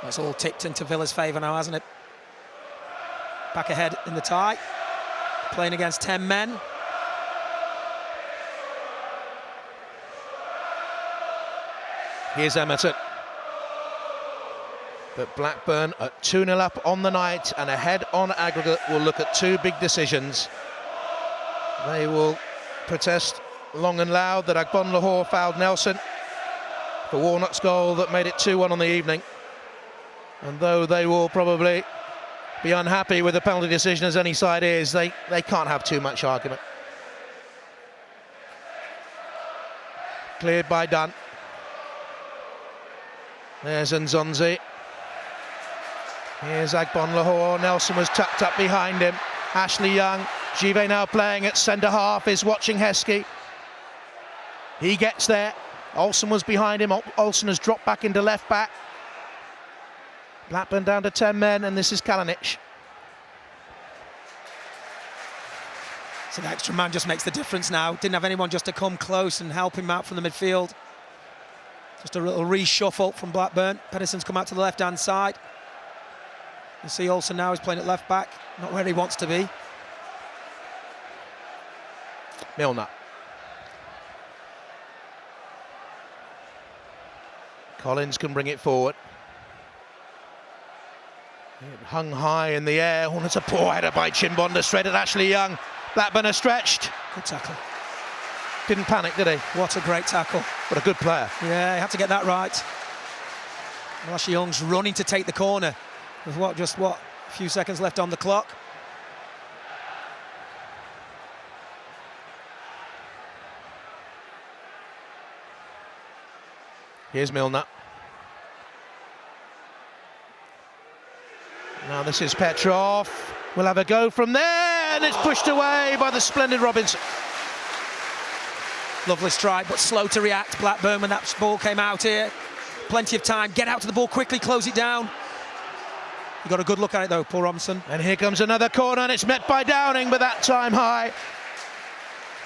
It's all tipped into Villa's favour now, hasn't it? Back ahead in the tie. Playing against 10 men. Here's Emerton. But Blackburn at 2-0 up on the night and ahead on aggregate will look at two big decisions. They will protest long and loud that Agbonlahor fouled Nelson for Warnock's goal that made it 2-1 on the evening. And though they will probably be unhappy with the penalty decision as any side is, they can't have too much argument. Cleared by Dunn. There's Nzonzi. Here's Agbonlahor. Nelson was tucked up behind him. Ashley Young. Givet now playing at centre half, is watching Heskey. He gets there. Olsen was behind him. Olsen has dropped back into left back. Blackburn down to 10 men, and this is Kalinic. So the extra man just makes the difference now. Didn't have anyone just to come close and help him out from the midfield. Just a little reshuffle from Blackburn. Pedersen's come out to the left-hand side. You see Olsen now is playing at left back, not where he wants to be. Milner. Collins can bring it forward. It hung high in the air. Oh, it's a poor header by Chimbonda straight at Ashley Young. Blackburn are stretched. Good tackle. Didn't panic, did he? What a great tackle. What a good player. Yeah, he had to get that right. Well, Ashley Young's running to take the corner with a few seconds left on the clock. Here's Milner. Now this is Petrov. We'll have a go from there, and it's pushed away by the splendid Robinson. Lovely strike, but slow to react. Blackburn when that ball came out here. Plenty of time. Get out to the ball quickly, close it down. You got a good look at it though, Paul Robinson. And here comes another corner, and it's met by Downing, but that time high.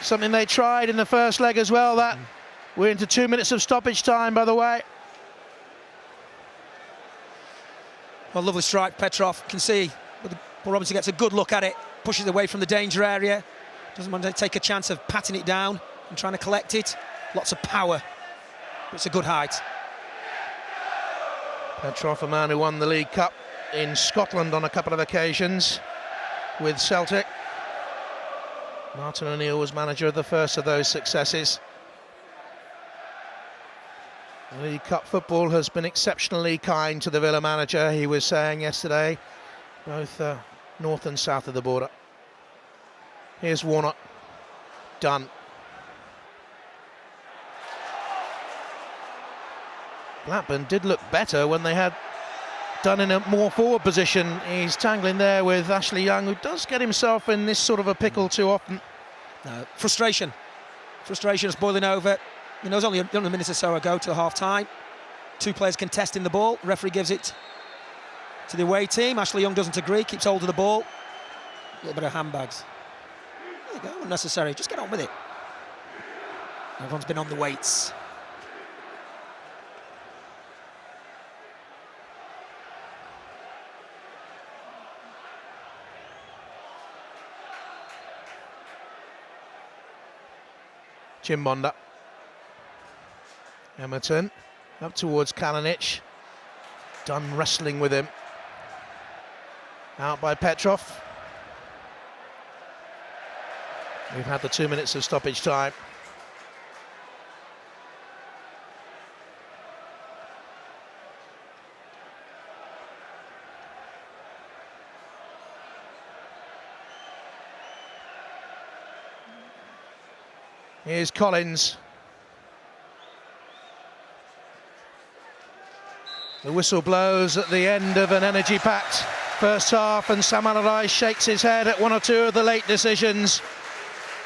Something they tried in the first leg as well. That we're into 2 minutes of stoppage time, by the way. Well, lovely strike. Petrov can see, but Paul Robinson gets a good look at it, pushes away from the danger area. Doesn't want to take a chance of patting it down and trying to collect it. Lots of power, but it's a good height. Petrov, a man who won the League Cup in Scotland on a couple of occasions with Celtic. Martin O'Neill was manager of the first of those successes. League Cup football has been exceptionally kind to the Villa manager, he was saying yesterday, both north and south of the border. Here's Warnock. Dunn. Blackburn did look better when they had done in a more forward position. He's tangling there with Ashley Young, who does get himself in this sort of a pickle too often. Frustration is boiling over. You know, there's only a minute or so ago to half-time. Two players contesting the ball. Referee gives it to the away team. Ashley Young doesn't agree, keeps hold of the ball. A little bit of handbags. There you go, unnecessary. Just get on with it. Everyone's been on the weights. Chimbonda. Emerton up towards Kalinic. Done wrestling with him. Out by Petrov. We've had the 2 minutes of stoppage time. Here's Collins. The whistle blows at the end of an energy-packed first half, and Sam Allardyce shakes his head at one or two of the late decisions.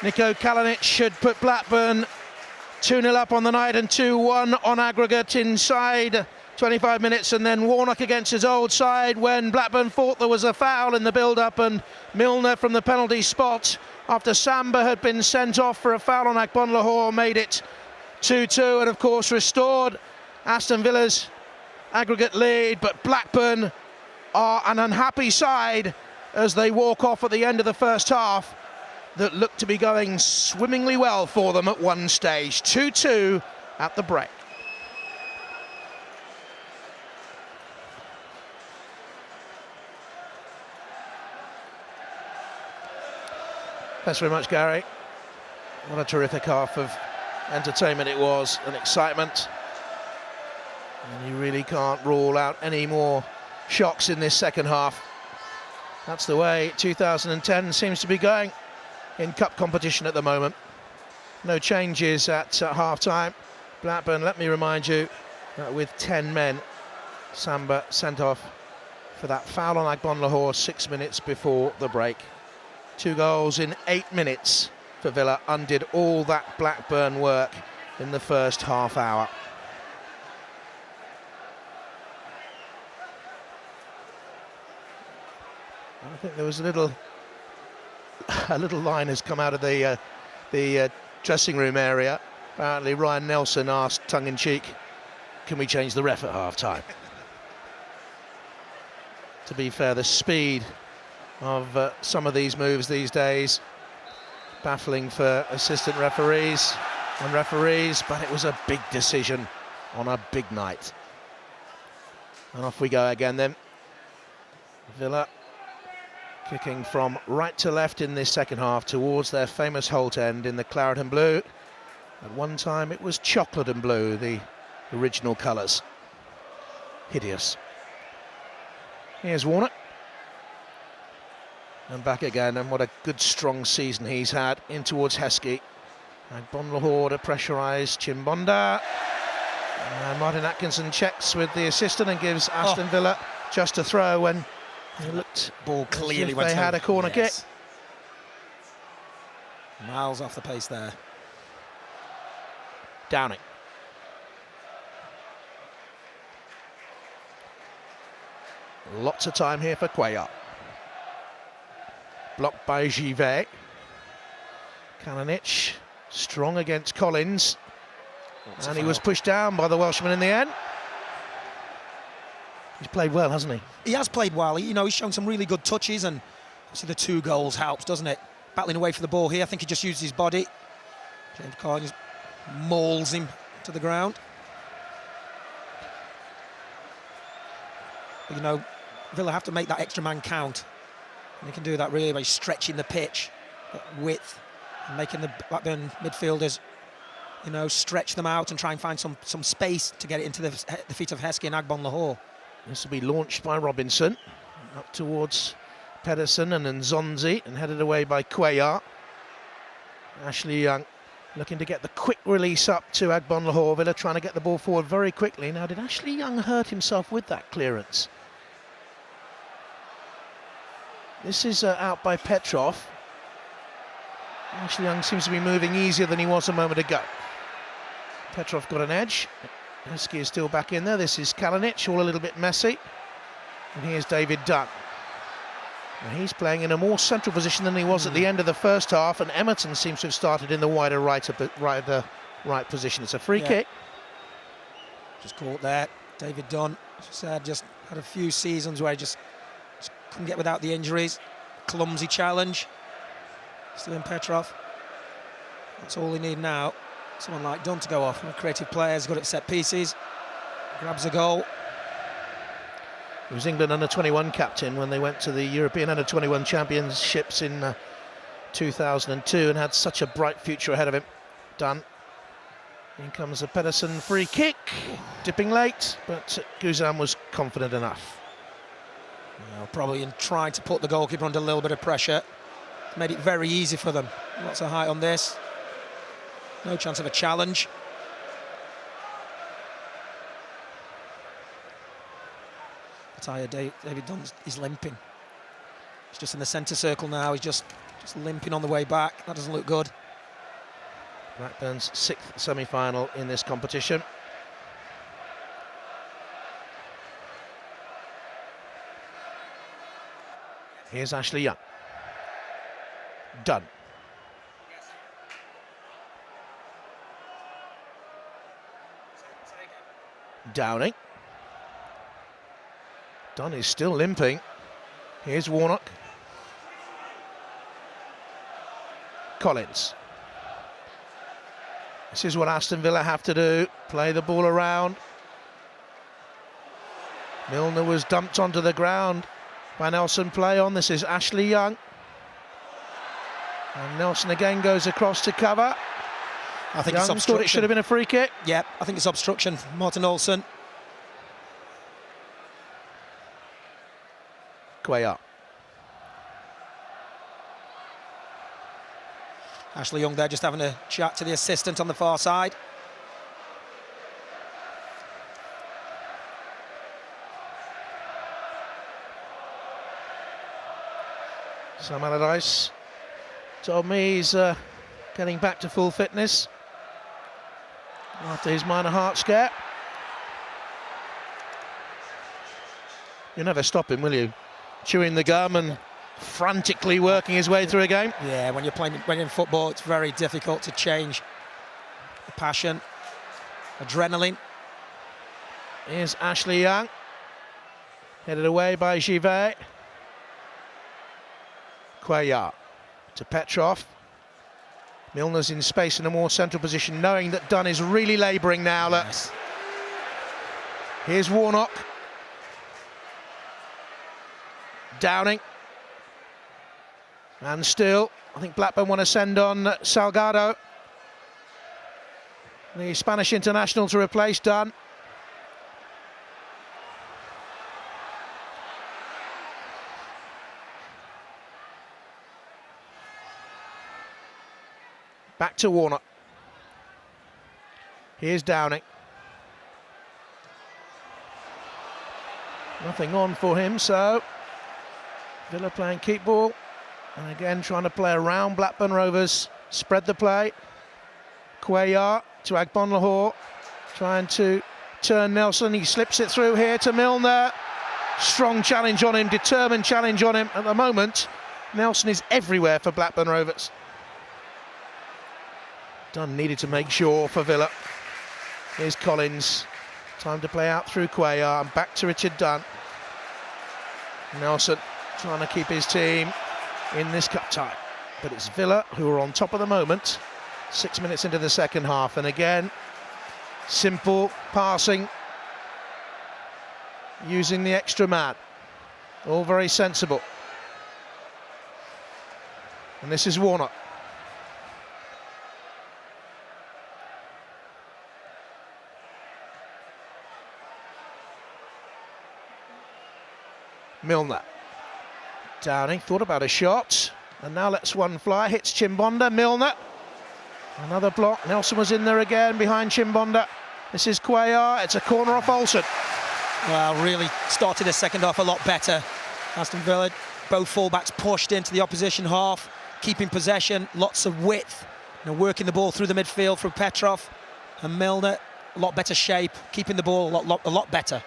Nico Kalinic should put Blackburn 2-0 up on the night and 2-1 on aggregate inside 25 minutes, and then Warnock against his old side when Blackburn thought there was a foul in the build-up, and Milner from the penalty spot after Samba had been sent off for a foul on Agbonlahor made it 2-2, and of course restored Aston Villa's aggregate lead. But Blackburn are an unhappy side as they walk off at the end of the first half that looked to be going swimmingly well for them at one stage. 2-2 at the break. Thanks very much, Gary. What a terrific half of entertainment it was, and excitement. And you really can't rule out any more shocks in this second half. That's the way 2010 seems to be going in cup competition at the moment. No changes at half-time. Blackburn, let me remind you, with 10 men, Samba sent off for that foul on Agbonlahor 6 minutes before the break. 2 goals in 8 minutes for Villa undid all that Blackburn work in the first half hour. I think there was a little line has come out of the dressing room area. Apparently Ryan Nelson asked tongue-in-cheek, can we change the ref at half-time? To be fair, the speed of some of these moves these days, baffling for assistant referees and referees, but it was a big decision on a big night. And off we go again then. Villa kicking from right to left in this second half towards their famous Holt end in the claret and blue. At one time it was chocolate and blue, the original colours. Hideous. Here's Warnock. And back again, and what a good strong season he's had in towards Heskey. Agbonlahor to pressurise Chimbonda. And Martin Atkinson checks with the assistant and gives Aston Villa just a throw when it looked ball clearly went they had a corner kick. Miles off the pace there. Downing. Lots of time here for Cuellar. Blocked by Givet. Kalinic strong against Collins. And he was pushed down by the Welshman in the end. He's played well, hasn't he? He has played well. He's shown some really good touches, and obviously the 2 goals helps, doesn't it? Battling away for the ball here. I think he just used his body. James Collins mauls him to the ground. But, Villa have to make that extra man count. And they can do that really by stretching the pitch, that width, and making the Blackburn midfielders, stretch them out and try and find some space to get it into the feet of Heskey and Agbonlahor. This will be launched by Robinson, up towards Pedersen and Nzonzi, and headed away by Cuellar. Ashley Young Looking to get the quick release up to Agbonlahor. Villa trying to get the ball forward very quickly. Now, did Ashley Young hurt himself with that clearance? This is out by Petrov. Ashley Young seems to be moving easier than he was a moment ago. Petrov got an edge. Heskey is still back in there. This is Kalinic, all a little bit messy. And here's David Dunn. Now he's playing in a more central position than he was at the end of the first half, and Emerton seems to have started in the wider right position. It's a free kick. Just caught there. David Dunn, as I said, just had a few seasons where he just couldn't get without the injuries. Clumsy challenge. Still in Petrov. That's all he need now. Someone like Dunn to go off. A creative player, he's good at set pieces. Grabs a goal. He was England under-21 captain when they went to the European under-21 championships in 2002 and had such a bright future ahead of him. Done. In comes a Pedersen free kick, dipping late, but Guzan was confident enough. Well, probably in trying to put the goalkeeper under a little bit of pressure. Made it very easy for them. Lots of height on this. No chance of a challenge. David Dunn is limping. He's just in the centre circle now. He's just limping on the way back. That doesn't look good. Blackburn's 6th semi-final in this competition. Here's Ashley Young. Dunn. Downing. Dunn is still limping. Here's Warnock. Collins. This is what Aston Villa have to do. Play the ball around. Milner was dumped onto the ground by Nelson. Play on. This is Ashley Young. And Nelson again goes across to cover. I think Young it's obstruction. thought it should have been a free kick. Yep, I think it's obstruction. Martin Olsen. Cuellar. Ashley Young there just having a chat to the assistant on the far side. Sam Allardyce told me he's getting back to full fitness after his minor heart scare. You'll never stop him, will you? Chewing the gum and frantically working his way through a game. Yeah, when you're in football, it's very difficult to change the passion, adrenaline. Here's Ashley Young, headed away by Givet. Cuellar to Petrov. Milner's in space in a more central position, knowing that Dunn is really labouring now. Yes. Here's Warnock. Downing. And still, I think Blackburn want to send on Salgado, the Spanish international, to replace Dunn. Back to Warnock. Here's Downing. Nothing on for him, so Villa playing keep ball. And again trying to play around Blackburn Rovers. Spread the play. Cuellar to Agbonlahor. Trying to turn Nelson. He slips it through here to Milner. Strong challenge on him, determined challenge on him. At the moment, Nelson is everywhere for Blackburn Rovers. Dunn needed to make sure for Villa. Here's Collins. Time to play out through Cuellar and back to Richard Dunn. Nelson trying to keep his team in this cup tie. But it's Villa who are on top of the moment. 6 minutes into the second half. And again, simple passing. Using the extra man. All very sensible. And this is Warnock. Milner. Downing thought about a shot, and now lets one fly, hits Chimbonda. Milner. Another block. Nelson was in there again behind Chimbonda. This is Cuellar. It's a corner off Olsen. Well, really started the second half a lot better. Aston Villa, both fullbacks pushed into the opposition half, keeping possession, lots of width, working the ball through the midfield from Petrov. And Milner, a lot better shape, keeping the ball a lot better.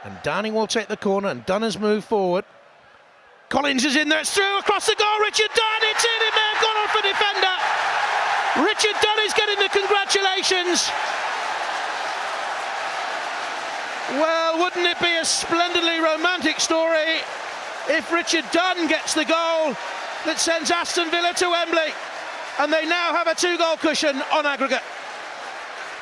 And Downing will take the corner, and Dunn has moved forward. Collins is in there, it's through, across the goal, Richard Dunn, it's in, it may have gone off a defender. Richard Dunn is getting the congratulations. Well, wouldn't it be a splendidly romantic story if Richard Dunn gets the goal that sends Aston Villa to Wembley, and they now have a 2-goal cushion on aggregate.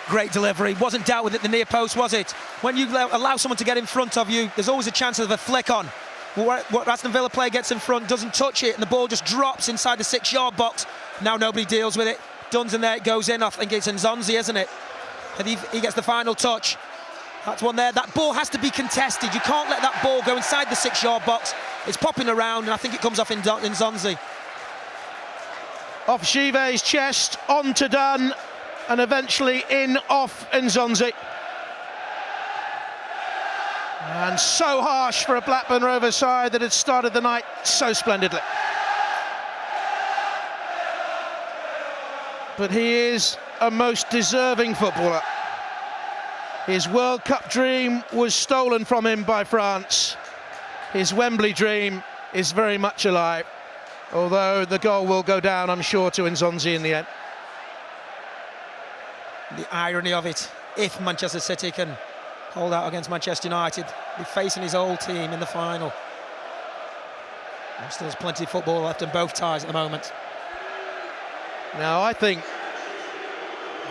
Great delivery, wasn't dealt with at the near post, was it? When you allow someone to get in front of you, there's always a chance of a flick on. What Aston Villa player gets in front, doesn't touch it, and the ball just drops inside the 6-yard box. Now nobody deals with it. Dunn's in there, it goes in. I think it's Nzonzi, isn't it? And he gets the final touch. That's one there. That ball has to be contested. You can't let that ball go inside the 6-yard box. It's popping around, and I think it comes off Nzonzi. Off Givet's chest, on to Dunn, and eventually in off Nzonzi. And so harsh for a Blackburn Rovers side that had started the night so splendidly. But he is a most deserving footballer. His World Cup dream was stolen from him by France. His Wembley dream is very much alive, although the goal will go down, I'm sure, to Nzonzi in the end. The irony of it, if Manchester City can hold out against Manchester United, be facing his old team in the final. There's plenty of football left in both ties at the moment. Now, I think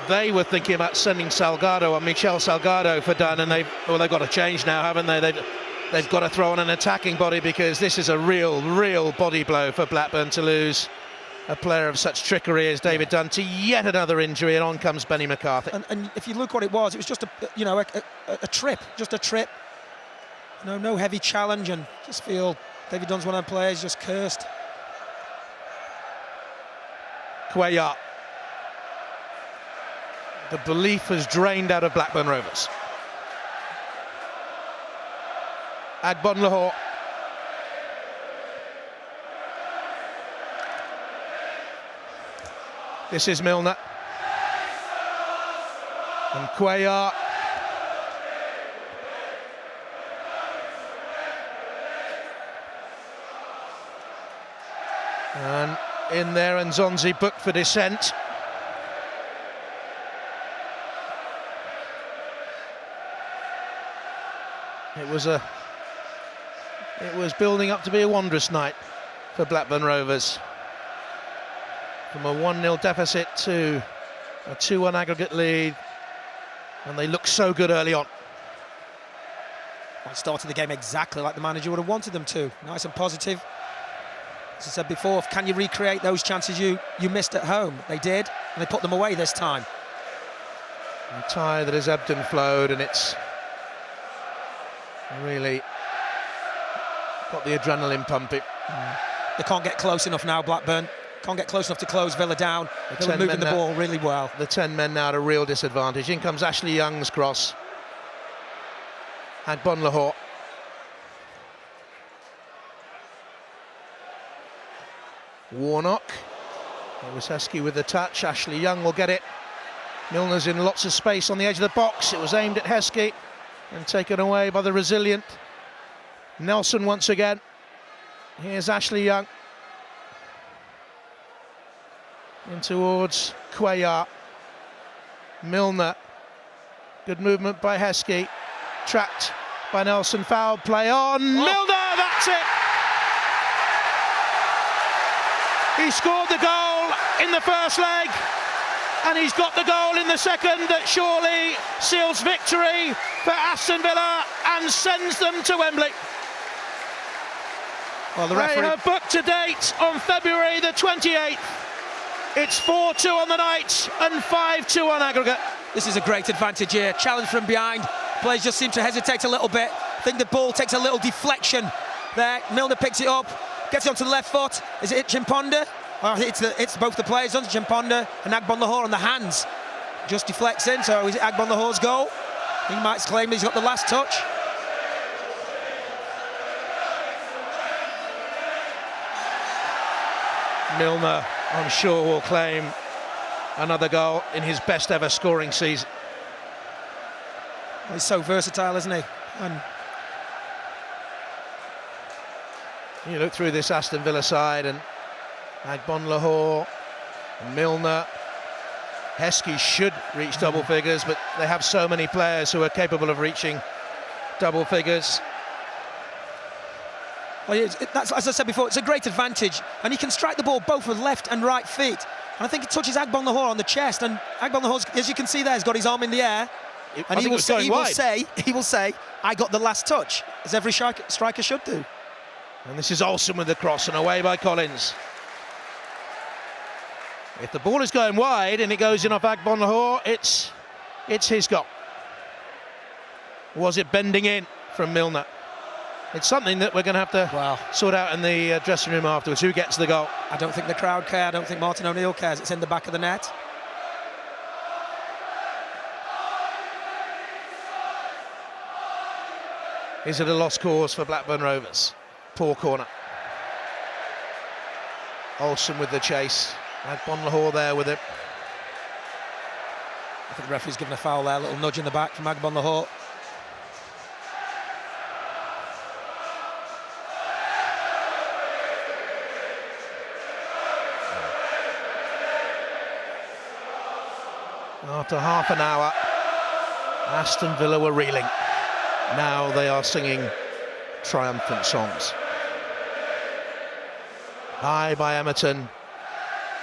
they were thinking about sending Salgado and Michel Salgado for Dunn, and they've got to change now, haven't they? They've got to throw on an attacking body, because this is a real body blow for Blackburn to lose a player of such trickery as David Dunn to yet another injury, and on comes Benny McCarthy. And if you look what it was just a trip, just a trip. No heavy challenge, and just feel David Dunn's one of the players just cursed. Cuellar. The belief has drained out of Blackburn Rovers. Agbonlahor. This is Milner. And Cuellar. And in there, and Nzonzi booked for dissent. It was building up to be a wondrous night for Blackburn Rovers. From a 1-0 deficit to a 2-1 aggregate lead, and they looked so good early on. Well, started the game exactly like the manager would have wanted them to. Nice and positive. As I said before, can you recreate those chances you missed at home? They did, and they put them away this time. A tie that has ebbed and flowed, and it's really got the adrenaline pumping. They can't get close enough now, Blackburn. Can't get close enough to close Villa down. They're moving the ball really well. The 10 men now at a real disadvantage. In comes Ashley Young's cross. Agbonlahor. Warnock. It was Heskey with the touch. Ashley Young will get it. Milner's in lots of space on the edge of the box. It was aimed at Heskey and taken away by the resilient Nelson once again. Here's Ashley Young. In towards Cuellar. Milner. Good movement by Heskey. Trapped by Nelson. Foul play on. Milner, that's it! He scored the goal in the first leg, and he's got the goal in the second that surely seals victory for Aston Villa and sends them to Wembley. Well, the referee... They have booked a date on February the 28th. It's 4-2 on the night and 5-2 on aggregate. This is a great advantage here. Challenge from behind. Players just seem to hesitate a little bit. think the ball takes a little deflection there. Milner picks it up, gets it onto the left foot. Is it Chimponda? Oh, it's both the players, onto Chimponda and Agbonlahor on the hands. Just deflects in, so is it Agbonlahor's goal? He might claim he's got the last touch. Milner, I'm sure, will claim another goal in his best ever scoring season. He's so versatile, isn't he? And you look through this Aston Villa side, and Agbonlahor, Milner, Heskey should reach double figures, but they have so many players who are capable of reaching double figures. Well, that's, as I said before, it's a great advantage, and he can strike the ball both with left and right feet. And I think it touches Agbonlahor on the chest, and Agbonlahor, as you can see there, has got his arm in the air, and he will say, "I got the last touch," as every striker should do. And this is Olsen with the cross, and away by Collins. If the ball is going wide and it goes in off Agbonlahor, it's his goal. Was it bending in from Milner? It's something that we're going to have to sort out in the dressing room afterwards. Who gets the goal? I don't think the crowd care. I don't think Martin O'Neill cares. It's in the back of the net. Is it a lost cause for Blackburn Rovers? Poor corner. Olsen with the chase. Agbonlahor there with it. I think the referee's given a foul there. A little nudge in the back from Agbonlahor. After half an hour, Aston Villa were reeling. Now they are singing triumphant songs. High by Emerton.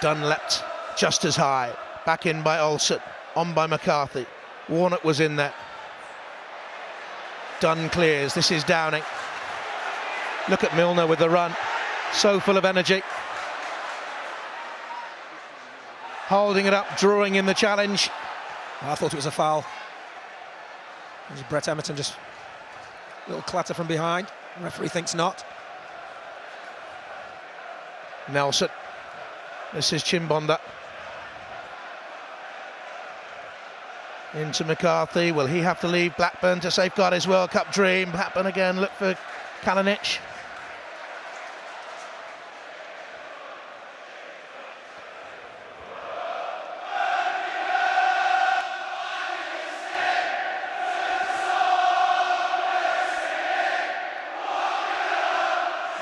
Dunn leapt just as high. Back in by Olsen. On by McCarthy. Warnock was in there. Dunn clears. This is Downing. Look at Milner with the run. So full of energy. Holding it up, drawing in the challenge. I thought it was a foul. It was Brett Emerton, just a little clatter from behind. The referee thinks not. Nelson. This is Chimbonda. Into McCarthy. Will he have to leave Blackburn to safeguard his World Cup dream? Blackburn again look for Kalinic.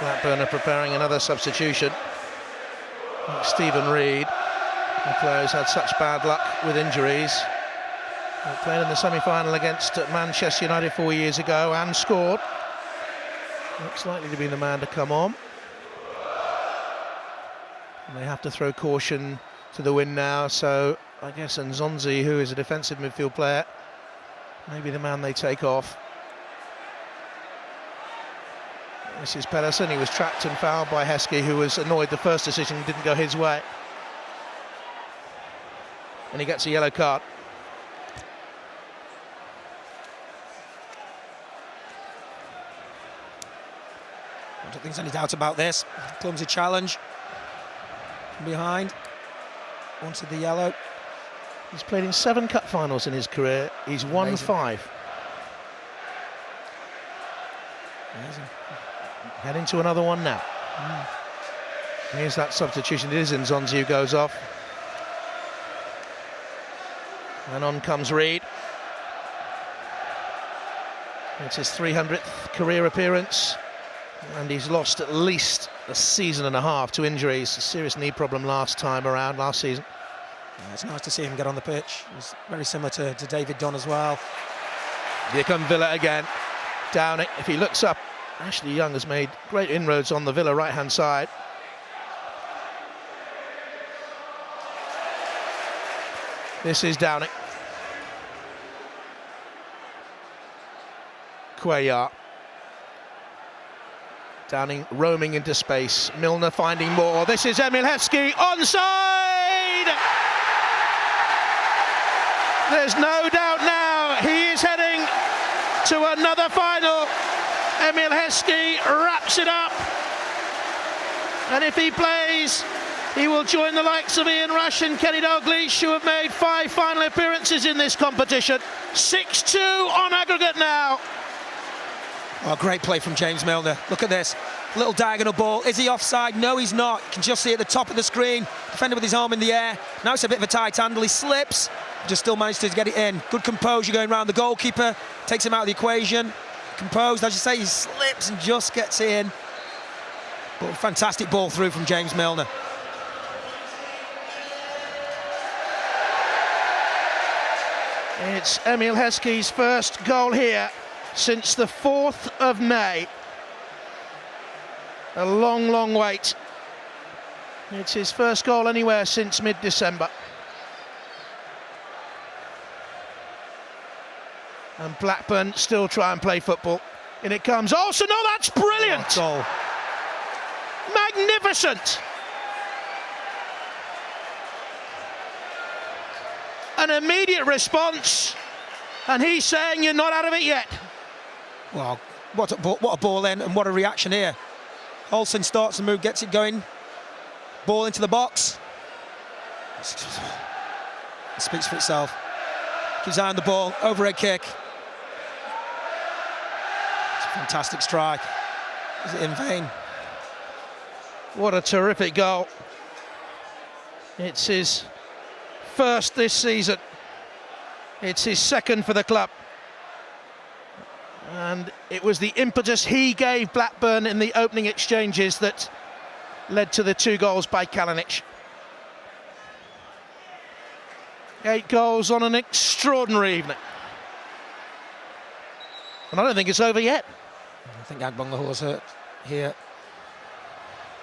Blackburn are preparing another substitution. Stephen Reid, the player who's had such bad luck with injuries. He played in the semi-final against Manchester United 4 years ago and scored. Looks likely to be the man to come on. And they have to throw caution to the wind now, so I guess Nzonzi, who is a defensive midfield player, maybe the man they take off. This is Pedersen. He was trapped and fouled by Heskey, who was annoyed the first decision didn't go his way. And he gets a yellow card. I don't think there's any doubt about this. Clumsy challenge from behind. Onto the yellow. He's played in 7 cup finals in his career. He's won Amazing. 5. Amazing. Heading to another one now. Here's that substitution. It is Nzonzi who goes off. And on comes Reid. It's his 300th career appearance. And he's lost at least a season and a half to injuries. A serious knee problem last season. Yeah, it's nice to see him get on the pitch. It's very similar to David Dunn as well. Here come Villa again. Downing, if he looks up, Ashley Young has made great inroads on the Villa right-hand side. This is Downing. Cuellar. Downing roaming into space. Milner finding more. This is Emil Heskey, onside! There's no doubt now he is heading to another final. Emil Heskey wraps it up. And if he plays, he will join the likes of Ian Rush and Kenny Dalglish, who have made 5 final appearances in this competition. 6-2 on aggregate now. Oh, great play from James Milner. Look at this. Little diagonal ball. Is he offside? No, he's not. You can just see at the top of the screen. Defender with his arm in the air. Now it's a bit of a tight handle. He slips. Just still managed to get it in. Good composure going around the goalkeeper. Takes him out of the equation. Composed, as you say, he slips and just gets it in. But a fantastic ball through from James Milner. It's Emil Heskey's first goal here since the 4th of May. A long, long wait. It's his first goal anywhere since mid-December. And Blackburn still try and play football. In it comes. Olsen, oh, that's brilliant! Goal. Magnificent! An immediate response, and he's saying you're not out of it yet. Well, what a ball in, and what a reaction here. Olsen starts the move, gets it going. Ball into the box. It speaks for itself. Keeps eyeing the ball, overhead kick. It's a fantastic strike. Is it in vain? What a terrific goal. It's his first this season. It's his second for the club. And it was the impetus he gave Blackburn in the opening exchanges that led to the 2 goals by Kalinic. 8 goals on an extraordinary evening. And I don't think it's over yet. I think Agbonlaho's hurt here.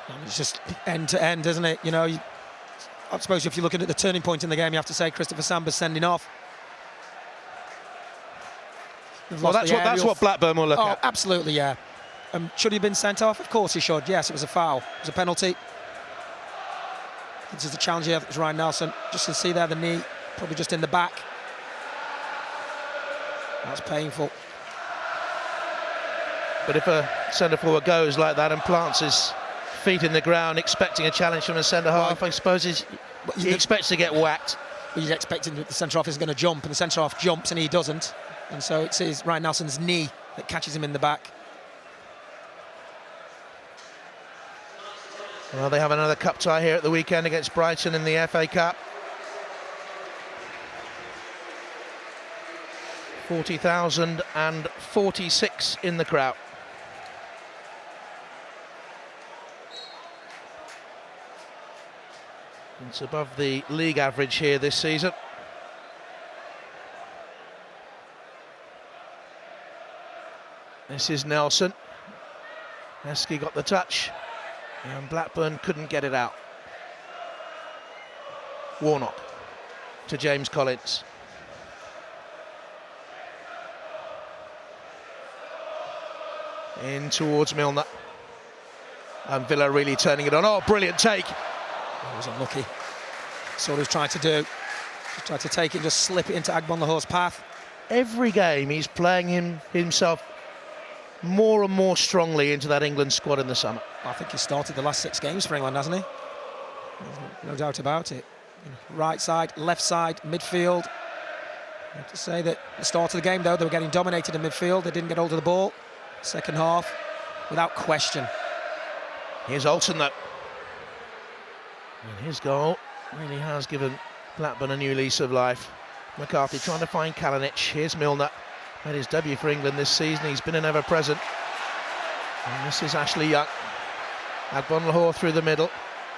And it's just end to end, isn't it? You know, I suppose if you're looking at the turning point in the game, you have to say Christopher Samba's sending off. Well, that's what Blackburn will look at. Oh, absolutely, yeah. Should he have been sent off? Of course he should. Yes, it was a foul. It was a penalty. This is the challenge here. It's Ryan Nelson. Just to see there the knee, probably just in the back. That's painful. But if a centre forward goes like that and plants his feet in the ground, expecting a challenge from a centre half, I suppose he expects to get whacked. He's expecting that the centre half is going to jump, and the centre half jumps and he doesn't. And so it's Ryan Nelson's knee that catches him in the back. Well, they have another cup tie here at the weekend against Brighton in the FA Cup. 40,046 in the crowd. It's above the league average here this season. This is Nelson. Heskey got the touch, and Blackburn couldn't get it out. Warnock to James Collins. In towards Milner. And Villa really turning it on. Oh, brilliant take. He was unlucky. That's what he was trying to do. Just tried to take it and just slip it into Agbonlaho's path. Every game he's playing himself more and more strongly into that England squad in the summer. I think he started the last 6 games for England, hasn't he? No doubt about it. Right side, left side, midfield. I have to say that at the start of the game, though, they were getting dominated in midfield. They didn't get hold of the ball. Second half, without question. Here's Olsen, though. And his goal really has given Blackburn a new lease of life. McCarthy trying to find Kalinic. Here's Milner. Made his debut for England this season. He's been an ever-present. And this is Ashley Young. Agbonlahor through the middle.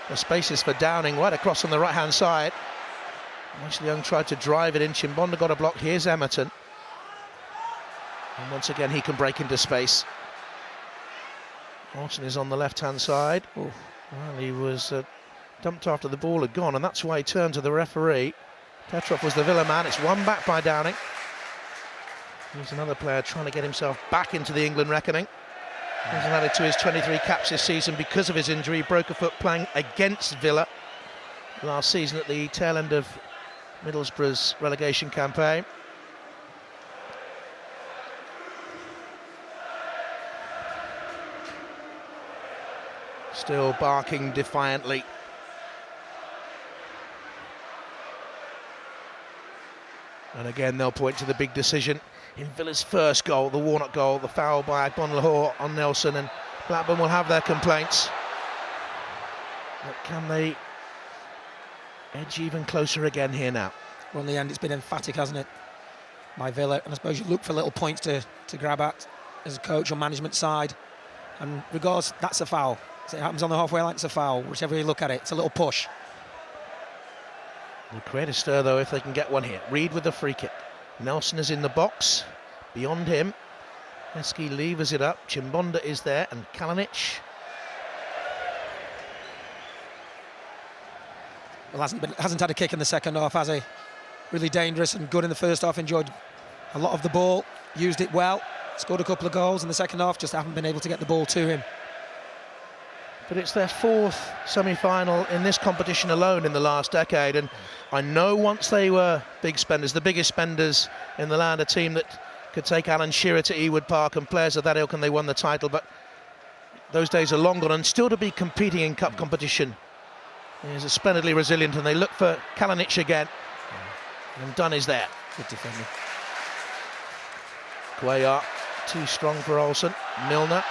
The spaces for Downing right across on the right-hand side. Ashley Young tried to drive it in. Chimbonda got a block. Here's Emerton. And once again, he can break into space. Olsen is on the left-hand side. Well, he was dumped after the ball had gone, and that's why he turned to the referee. Petrov was the Villa man. It's one back by Downing. Here's another player trying to get himself back into the England reckoning. He's added to his 23 caps this season because of his injury. He broke a foot playing against Villa last season at the tail end of Middlesbrough's relegation campaign. Still barking defiantly. And again, they'll point to the big decision in Villa's first goal, the Warnock goal, the foul by Agbonlahor on Nelson, and Blackburn will have their complaints. But can they edge even closer again here now? Well, in the end, it's been emphatic, hasn't it, by Villa? And I suppose you look for little points to grab at as a coach or management side. And regardless, that's a foul. So it happens on the halfway line, it's a foul. Whichever you look at it, it's a little push. Will create a stir, though, if they can get one here. Reed with the free kick. Nelson is in the box. Beyond him, Heskey levers it up. Chimbonda is there, and Kalinic. Well, hasn't had a kick in the second half, has he? Really dangerous and good in the first half. Enjoyed a lot of the ball, used it well, scored a couple of goals in the second half. Just haven't been able to get the ball to him. But it's their fourth semi-final in this competition alone in the last decade, and I know once they were big spenders, the biggest spenders in the land, a team that could take Alan Shearer to Ewood Park and players of that ilk, and they won the title, but those days are long gone, and still to be competing in cup competition is splendidly resilient, and they look for Kalinic again, and Dunn is there. Good defender. Cuellar, too strong for Olsen. Milner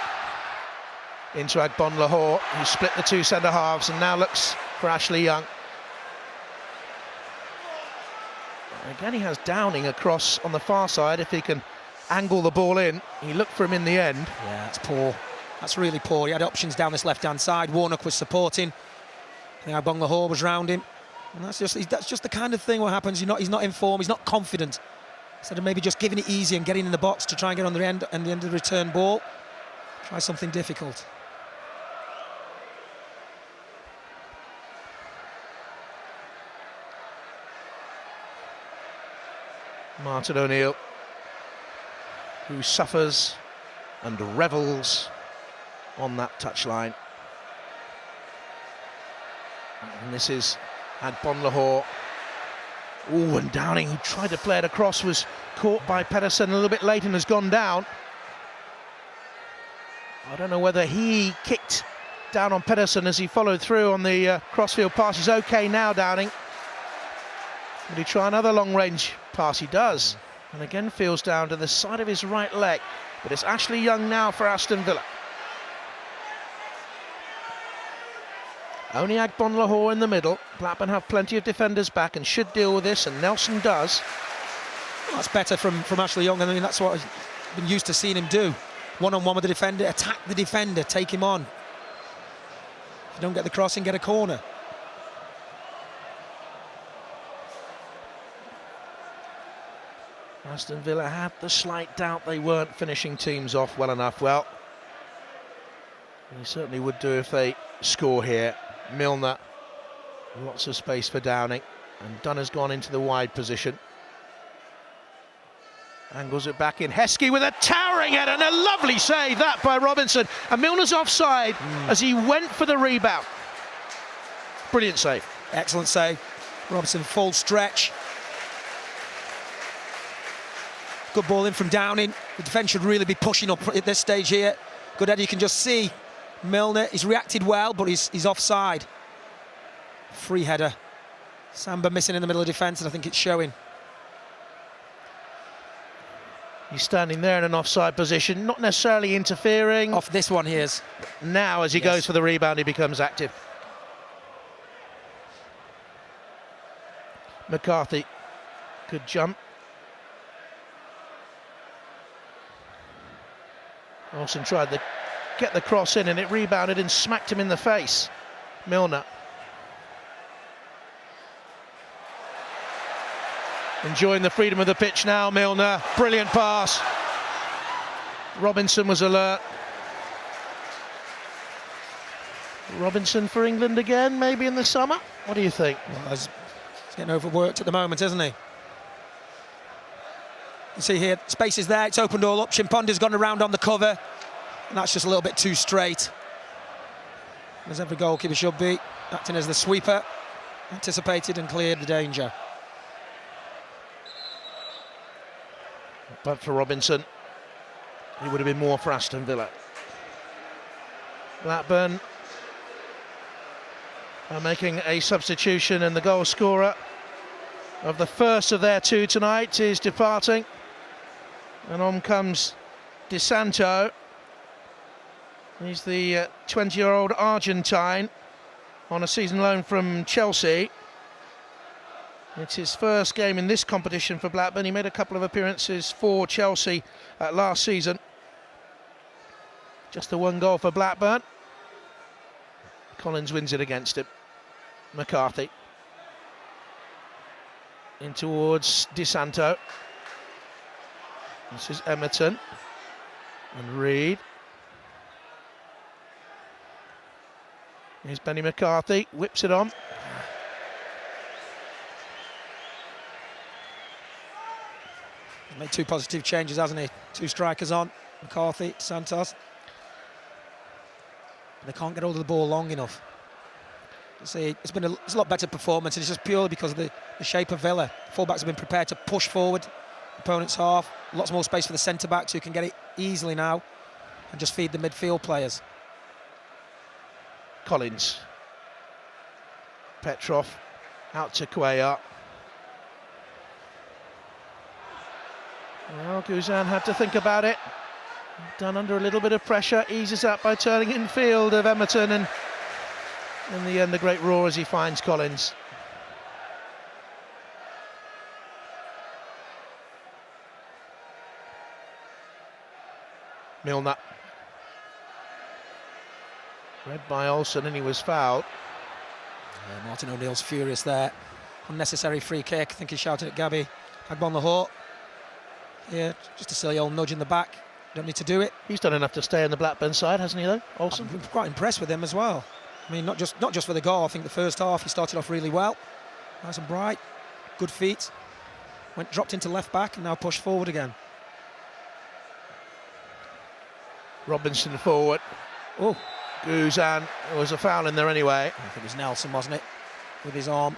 into Agbonlahor, who split the two centre-halves and now looks for Ashley Young. Again, he has Downing across on the far side if he can angle the ball in. He looked for him in the end. Yeah, that's poor. That's really poor. He had options down this left-hand side. Warnock was supporting. I think Agbonlahor was round him. And that's just the kind of thing what happens. He's not in form, he's not confident. Instead of maybe just giving it easy and getting in the box to try and get on the end and the end of the return ball, try something difficult. Martin O'Neill, who suffers and revels on that touchline. And this is Agbonlahor. Oh, and Downing, who tried to play it across, was caught by Pedersen a little bit late and has gone down. I don't know whether he kicked down on Pedersen as he followed through on the crossfield pass. He's okay now, Downing. Will he try another long-range pass? He does. And again feels down to the side of his right leg. But it's Ashley Young now for Aston Villa. Only Agbonlahor in the middle. Blackburn have plenty of defenders back and should deal with this, and Nelson does. Well, that's better from Ashley Young. I mean, that's what I've been used to seeing him do. One-on-one with the defender, attack the defender, take him on. If you don't get the crossing, get a corner. Aston Villa had the slight doubt they weren't finishing teams off well enough. Well, they certainly would do if they score here. Milner, lots of space for Downing, and Dunn has gone into the wide position. Angles it back in. Heskey with a towering header and a lovely save that by Robinson. And Milner's offside as he went for the rebound. Brilliant save. Excellent save. Robinson full stretch. Good ball in from Downing. The defence should really be pushing up at this stage here. Good header, you can just see Milner. He's reacted well, but he's offside. Free header. Samba missing in the middle of defence, and I think it's showing. He's standing there in an offside position, not necessarily interfering. Off this one, he is. Now, as he goes for the rebound, he becomes active. McCarthy, good jump. Olsen tried to get the cross in and it rebounded and smacked him in the face. Milner. Enjoying the freedom of the pitch now, Milner. Brilliant pass. Robinson was alert. Robinson for England again, maybe in the summer? What do you think? Well, he's getting overworked at the moment, isn't he? You see here, space is there, it's opened all up. Chimponda's gone around on the cover, and that's just a little bit too straight. As every goalkeeper should be, acting as the sweeper, anticipated and cleared the danger. But for Robinson, it would have been more for Aston Villa. Blackburn are making a substitution, and the goal scorer of the first of their two tonight is departing. And on comes Di Santo. He's the 20-year-old Argentine on a season loan from Chelsea. It's his first game in this competition for Blackburn. He made a couple of appearances for Chelsea last season. Just the one goal for Blackburn. Collins wins it against him. McCarthy in towards Di Santo. This is Emerton and Reed. Here's Benny McCarthy, whips it on. He's made two positive changes, hasn't he? Two strikers on, McCarthy, Santos. They can't get hold of the ball long enough. See, it's a lot better performance, and it's just purely because of the shape of Villa. Fullbacks have been prepared to push forward opponent's half. Lots more space for the centre-backs who can get it easily now and just feed the midfield players. Collins. Petrov out to Cuellar. Well, Guzan had to think about it. Done under a little bit of pressure, eases up by turning in field of Emerton, and in the end a great roar as he finds Collins. Milner. Read by Olsen, and he was fouled. Yeah, Martin O'Neill's furious there. Unnecessary free kick. I think he shouted at Gabby Agbonlahor. Yeah, just a silly old nudge in the back. Don't need to do it. He's done enough to stay on the Blackburn side, hasn't he, though, Olsen? I'm quite impressed with him as well. I mean, not just for the goal. I think the first half he started off really well. Nice and bright. Good feet. Dropped into left back and now pushed forward again. Robinson forward. Oh. Guzan, there was a foul in there anyway. I think it was Nelson, wasn't it? With his arm.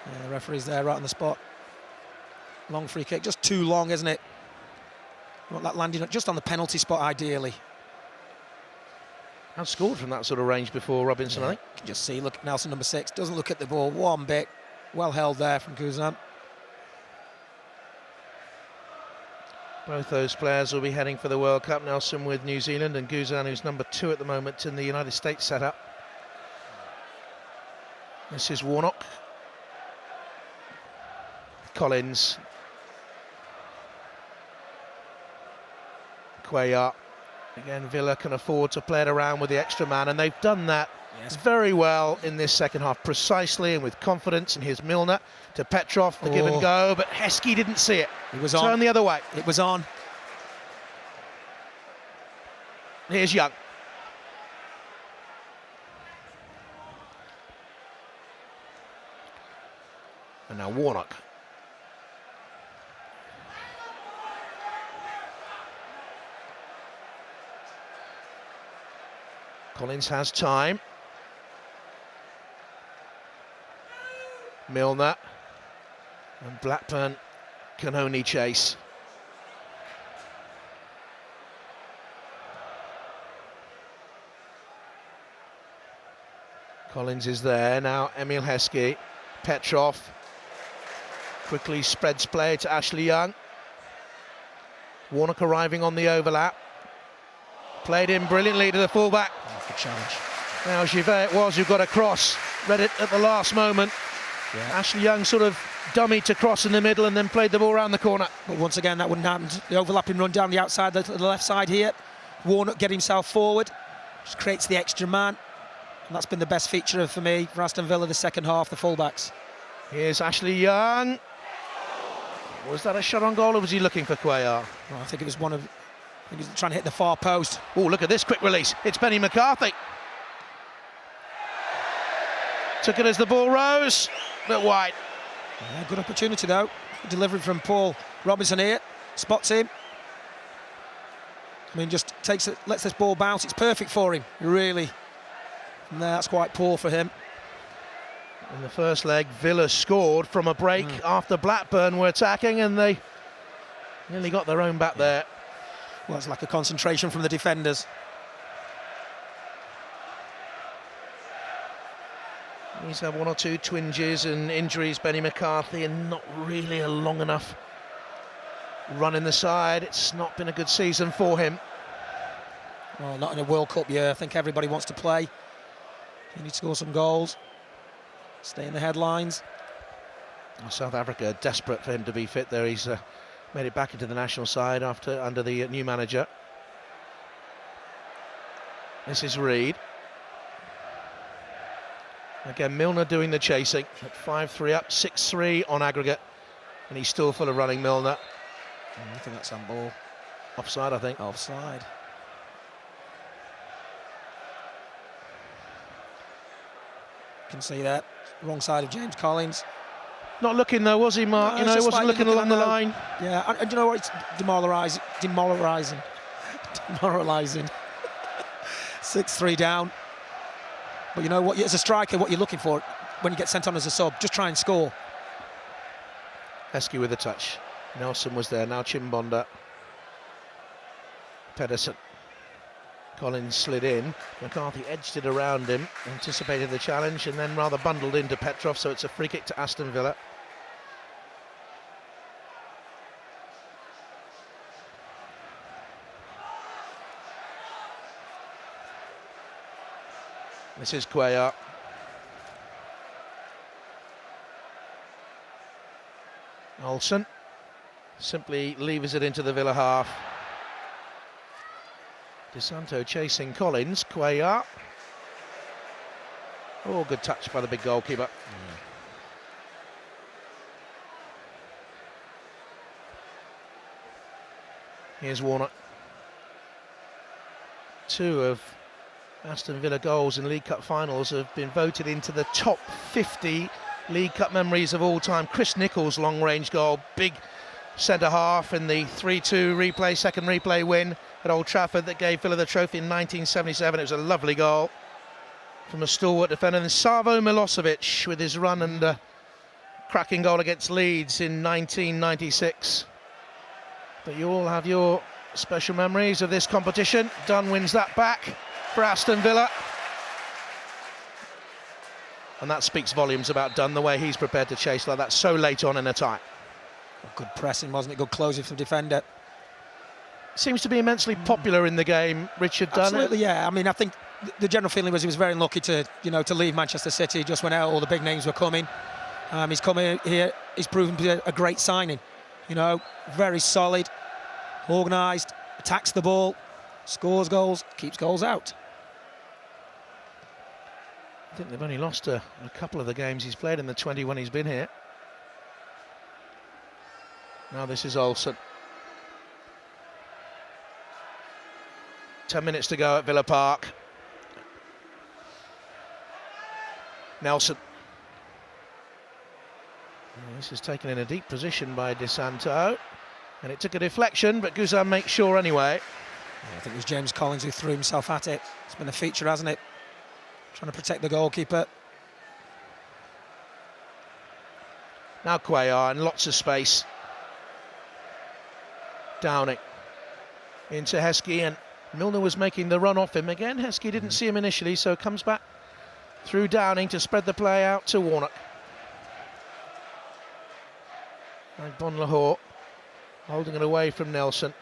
Yeah, the referee's there right on the spot. Long free kick, just too long, isn't it? You want that landing just on the penalty spot, ideally. Has scored from that sort of range before, Robinson, Yeah, I think. You can just see, look, Nelson, number 6, doesn't look at the ball one bit. Well held there from Guzan. Both those players will be heading for the World Cup. Nelson with New Zealand, and Guzan, who's number 2 at the moment in the United States setup. This is Warnock. Collins. Cuellar. Again, Villa can afford to play it around with the extra man, and they've done that very well in this second half, precisely and with confidence. And here's Milner to Petrov, the give and go, but Heskey didn't see it. It was on. Turned the other way. It was on. Here's Young. And now Warnock. Collins has time. Milner. And Blackburn can only chase. Collins is there, now Emil Heskey. Petrov quickly spreads play to Ashley Young. Warnock arriving on the overlap. Played in brilliantly to the fullback. Good challenge. Now Givet it was who got a cross. Read it at the last moment. Yeah. Ashley Young sort of dummied to cross in the middle and then played the ball around the corner. But once again, that wouldn't happen. The overlapping run down the outside, the left side here. Warnock get himself forward. Just creates the extra man. And that's been the best feature for me for Aston Villa the second half, the fullbacks. Here's Ashley Young. Was that a shot on goal, or was he looking for Cuellar? Well, I think it was one of... I think he was trying to hit the far post. Oh, look at this quick release. It's Benny McCarthy. Took it as the ball rose, but wide. Yeah, good opportunity though. Delivery from Paul Robinson here. Spots him. I mean, just takes it, lets this ball bounce. It's perfect for him, really. And that's quite poor for him. In the first leg, Villa scored from a break after Blackburn were attacking, and they nearly got their own back there. Well, it's like a concentration from the defenders. He's had one or two twinges and injuries, Benny McCarthy, and not really a long enough run in the side. It's not been a good season for him. Well, not in a World Cup year. I think everybody wants to play. You need to score some goals, stay in the headlines. South Africa desperate for him to be fit there. He's made it back into the national side under the new manager. This is Reid. Again, Milner doing the chasing at 5-3 up, 6-3 on aggregate, and he's still full of running, Milner. I think that's on ball. Offside, I think. Offside. You can see that. Wrong side of James Collins. Not looking though, was he, Mark? No, He wasn't looking along the line. Yeah, and you know what? It's demoralising. 6-3 down. But you know what? As a striker, what you're looking for when you get sent on as a sub, just try and score. Heskey with a touch. Nelson was there. Now Chimbonda. Pedersen. Collins slid in. McCarthy edged it around him, anticipated the challenge, and then rather bundled into Petrov. So it's a free kick to Aston Villa. This is Cuellar. Olsen simply levers it into the Villa half. De Santo chasing Collins. Cuellar. Oh, good touch by the big goalkeeper. Here's Warnock. Two of Aston Villa goals in League Cup finals have been voted into the top 50 League Cup memories of all time. Chris Nichols' long-range goal, big centre-half in the 3-2 replay, second replay win at Old Trafford that gave Villa the trophy in 1977. It was a lovely goal from a stalwart defender. And Savo Milosevic with his run and cracking goal against Leeds in 1996. But you all have your special memories of this competition. Dunn wins that back for Aston Villa, and that speaks volumes about Dunn, the way he's prepared to chase like that so late on in a tie. Good pressing, wasn't it? Good closing from defender. Seems to be immensely popular in the game, Richard Dunn. Absolutely, yeah. I mean, I think the general feeling was he was very unlucky to leave Manchester City just when all the big names were coming. He's come here. He's proven to be a great signing. Very solid, organised, attacks the ball, scores goals, keeps goals out. I think they've only lost a couple of the games he's played in the 20 when he's been here. Now this is Olsen. 10 minutes to go at Villa Park. Nelson. This is taken in a deep position by De Santo, and it took a deflection, but Guzan makes sure anyway. Yeah, I think it was James Collins who threw himself at it. It's been a feature, hasn't it? Trying to protect the goalkeeper. Now Cuellar and lots of space. Downing into Heskey, and Milner was making the run off him again. Heskey didn't see him initially, so comes back through Downing to spread the play out to Warnock. And Bon Lahore holding it away from Nelson.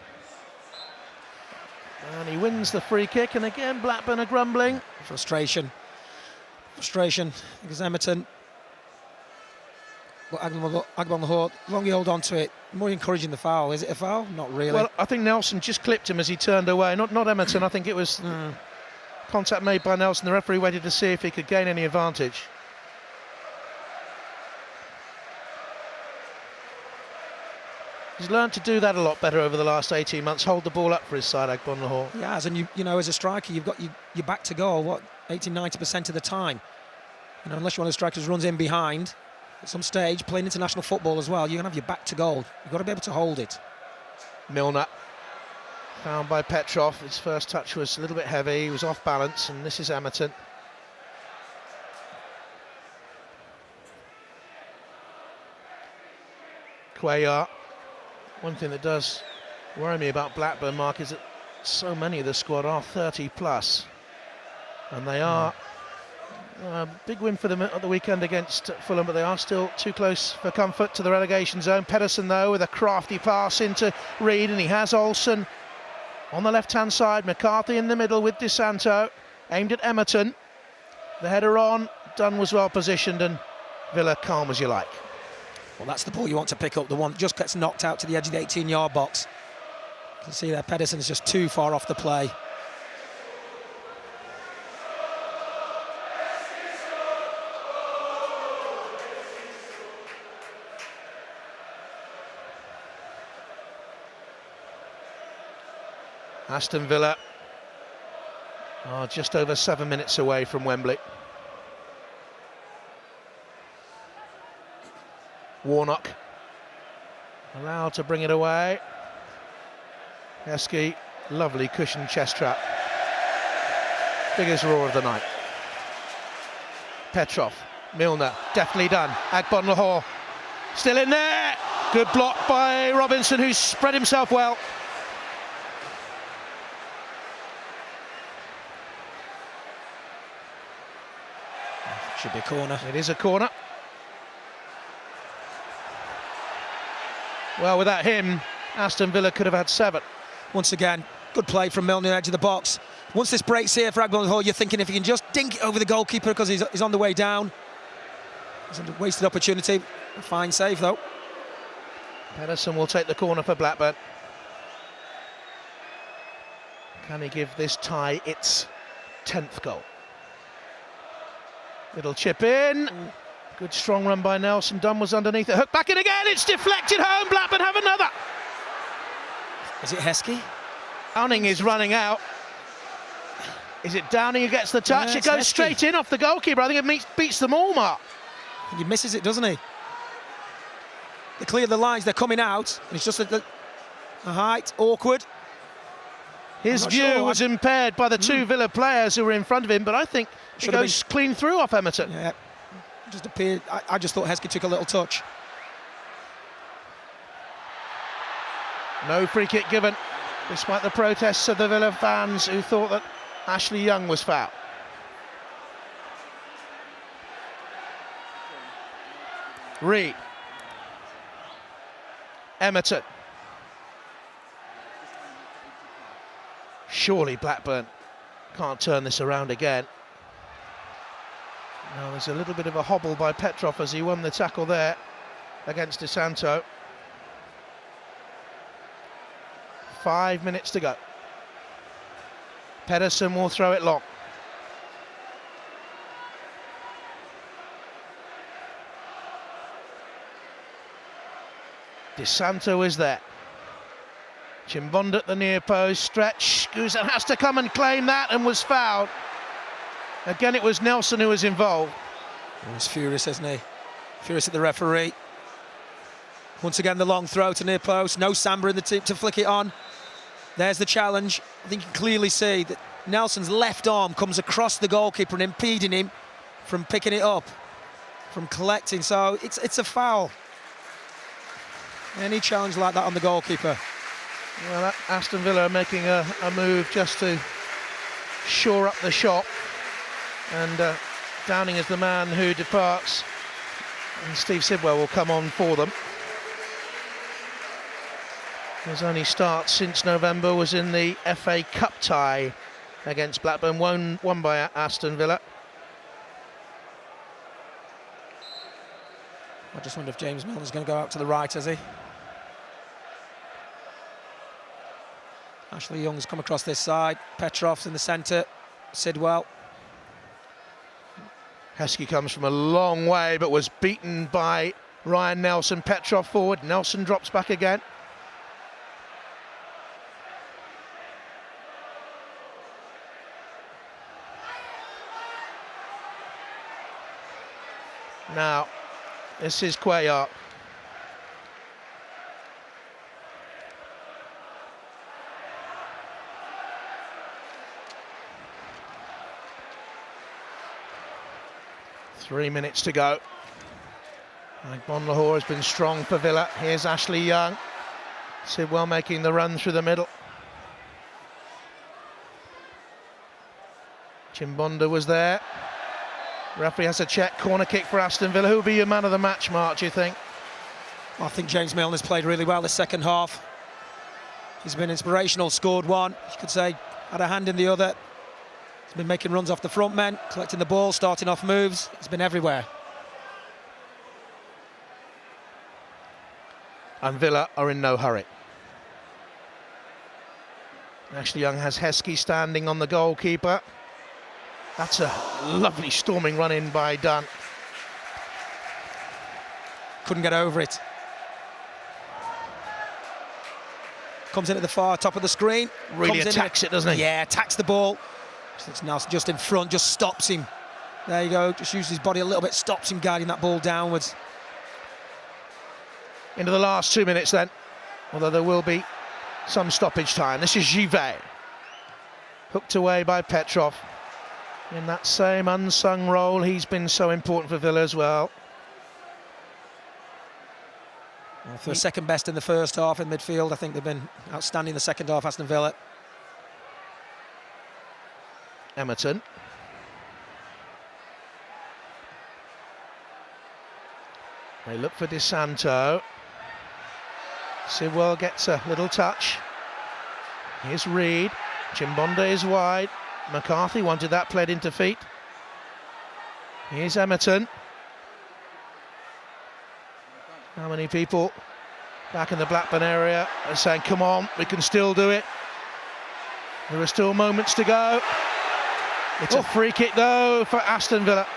And he wins the free kick, and again Blackburn are grumbling. Frustration because Emerton. But Agbon Lahore, the longer you hold on to it, the more encouraging the foul. Is it a foul? Not really. Well, I think Nelson just clipped him as he turned away. Not Emerton. I think it was contact made by Nelson. The referee waited to see if he could gain any advantage. He's learned to do that a lot better over the last 18 months. Hold the ball up for his side, Agbon Lahore. He has, and as a striker, you've got your back to goal. 80-90% of the time. Unless you're one of the strikers who runs in behind. At some stage, playing international football as well, you're going to have your back to goal. You've got to be able to hold it. Milner, found by Petrov. His first touch was a little bit heavy. He was off balance, and this is Emerton. Cuellar. One thing that does worry me about Blackburn, Mark, is that so many of the squad are 30 plus, and they are Big win for them at the weekend against Fulham, but they are still too close for comfort to the relegation zone. Pedersen, though, with a crafty pass into Reed, and he has Olsen on the left-hand side. McCarthy in the middle with DeSanto, aimed at Emerton. The header on, Dunn was well positioned, and Villa calm as you like. Well, that's the ball you want to pick up, the one that just gets knocked out to the edge of the 18-yard box. You can see there, Pedersen's just too far off the play. Aston Villa are just over 7 minutes away from Wembley. Warnock allowed to bring it away. Heskey, lovely cushioned chest trap. Biggest roar of the night. Petrov, Milner, definitely done. Agbonlahor, still in there. Good block by Robinson, who's spread himself well. Should be a corner. It is a corner. Well, without him, Aston Villa could have had 7. Once again, good play from Milner, edge of the box. Once this breaks here for Agbonlahor, you're thinking if he can just dink it over the goalkeeper because he's on the way down. It's a wasted opportunity. A fine save, though. Pedersen will take the corner for Blackburn. Can he give this tie its 10th goal? Little chip in. Good strong run by Nelson. Dunn was underneath it. Hook back in again. It's deflected home. Blackburn have another. Is it Heskey? Downing is running out. Is it Downing who gets the touch? Yeah, it goes Heskey. straight in off the goalkeeper. I think it beats them all, Mark. He misses it, doesn't he? They clear the lines. They're coming out. And it's just the height. Awkward. His view was impaired by the two Villa players who were in front of him, but I think it goes clean through off Emerton. Yeah, just appeared. I just thought Heskey took a little touch. No free kick given, despite the protests of the Villa fans who thought that Ashley Young was foul. Reed. Emerton. Surely Blackburn can't turn this around again. Now there's a little bit of a hobble by Petrov as he won the tackle there against DeSanto. 5 minutes to go. Pedersen will throw it long. DeSanto is there. Chimbonda at the near post, stretch. Guzan has to come and claim that and was fouled. Again, it was Nelson who was involved. He was furious, isn't he? Furious at the referee. Once again, the long throw to near post. No Samba in the team to flick it on. There's the challenge. I think you can clearly see that Nelson's left arm comes across the goalkeeper and impeding him from picking it up, from collecting. So it's a foul. Any challenge like that on the goalkeeper. Well, Aston Villa are making a move just to shore up the shop. And Downing is the man who departs. And Steve Sidwell will come on for them. His only start since November was in the FA Cup tie against Blackburn, won by Aston Villa. I just wonder if James Milner's going to go out to the right, has he? Ashley Young's come across this side. Petrov's in the centre. Sidwell. Heskey comes from a long way but was beaten by Ryan Nelson. Petrov forward. Nelson drops back again. Now, this is Cuellar. Three minutes to go. Agbonlahor has been strong for Villa. Here's Ashley Young. Sidwell making the run through the middle. Chimbonda was there. Referee has a check, corner kick for Aston Villa. Who will be your man of the match, Mark, do you think? I think James Milner's played really well this second half. He's been inspirational, scored one, you could say, had a hand in the other. He's been making runs off the front men, collecting the ball, starting off moves. He's been everywhere. And Villa are in no hurry. Ashley Young has Heskey standing on the goalkeeper. That's a lovely storming run in by Dunn. Couldn't get over it. Comes in at the far top of the screen. Really attacks it, doesn't he? Yeah, attacks the ball. It's now just in front, just stops him. There you go, just uses his body a little bit, stops him guiding that ball downwards. Into the last 2 minutes then, although there will be some stoppage time. This is Givet, hooked away by Petrov. In that same unsung role, he's been so important for Villa as well. Well, for second best in the first half in midfield, I think they've been outstanding in the second half, Aston Villa. Emerton. They look for Di Santo. Sidwell gets a little touch. Here's Reed. Chimbonda is wide. McCarthy wanted that, played into feet. Here's Emerton. How many people back in the Blackburn area are saying, come on, we can still do it. There are still moments to go. It's a free kick though for Aston Villa.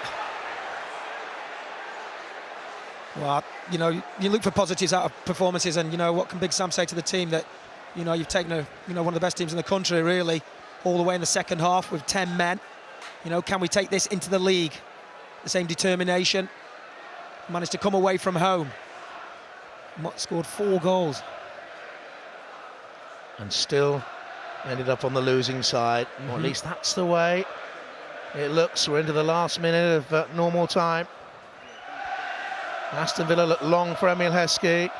Well, you know, you look for positives out of performances, and you know, what can Big Sam say to the team that, you know, you've taken a, you know, one of the best teams in the country really, all the way in the second half with 10 men. You know, can we take this into the league? The same determination. Managed to come away from home. Scored 4 goals. And still ended up on the losing side. Or at least that's the way it looks. We're into the last minute of normal time. Aston Villa look long for Emil Heskey.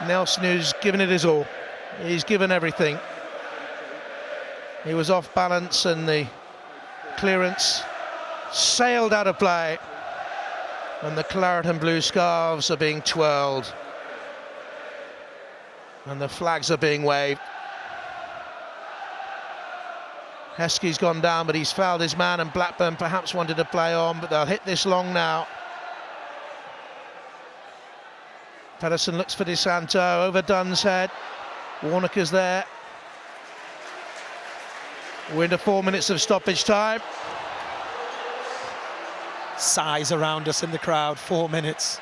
Nelson, who's given it his all. He's given everything. He was off balance and the clearance sailed out of play. And the claret and blue scarves are being twirled. And the flags are being waved. Heskey's gone down, but he's fouled his man, and Blackburn perhaps wanted to play on, but they'll hit this long now. Pedersen looks for Di Santo, over Dunn's head. Warnocker's there. We're into 4 minutes of stoppage time. Sighs around us in the crowd, 4 minutes.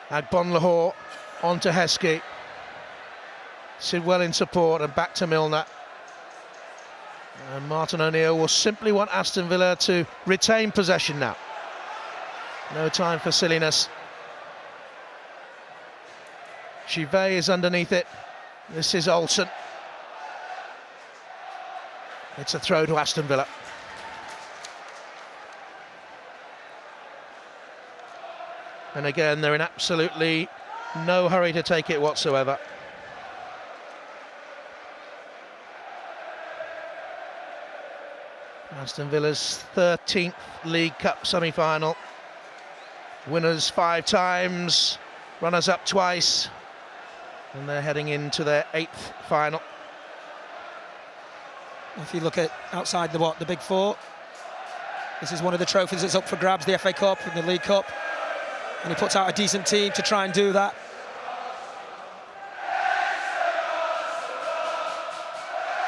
Agbonlahor onto Heskey. Sidwell in support and back to Milner. And Martin O'Neill will simply want Aston Villa to retain possession now. No time for silliness. Givet is underneath it. This is Olsen. It's a throw to Aston Villa. And again, they're in absolutely no hurry to take it whatsoever. Aston Villa's 13th League Cup semi-final. Winners 5 times, runners-up twice. And they're heading into their 8th final. If you look at outside the Big Four, this is one of the trophies that's up for grabs, the FA Cup and the League Cup. And he puts out a decent team to try and do that.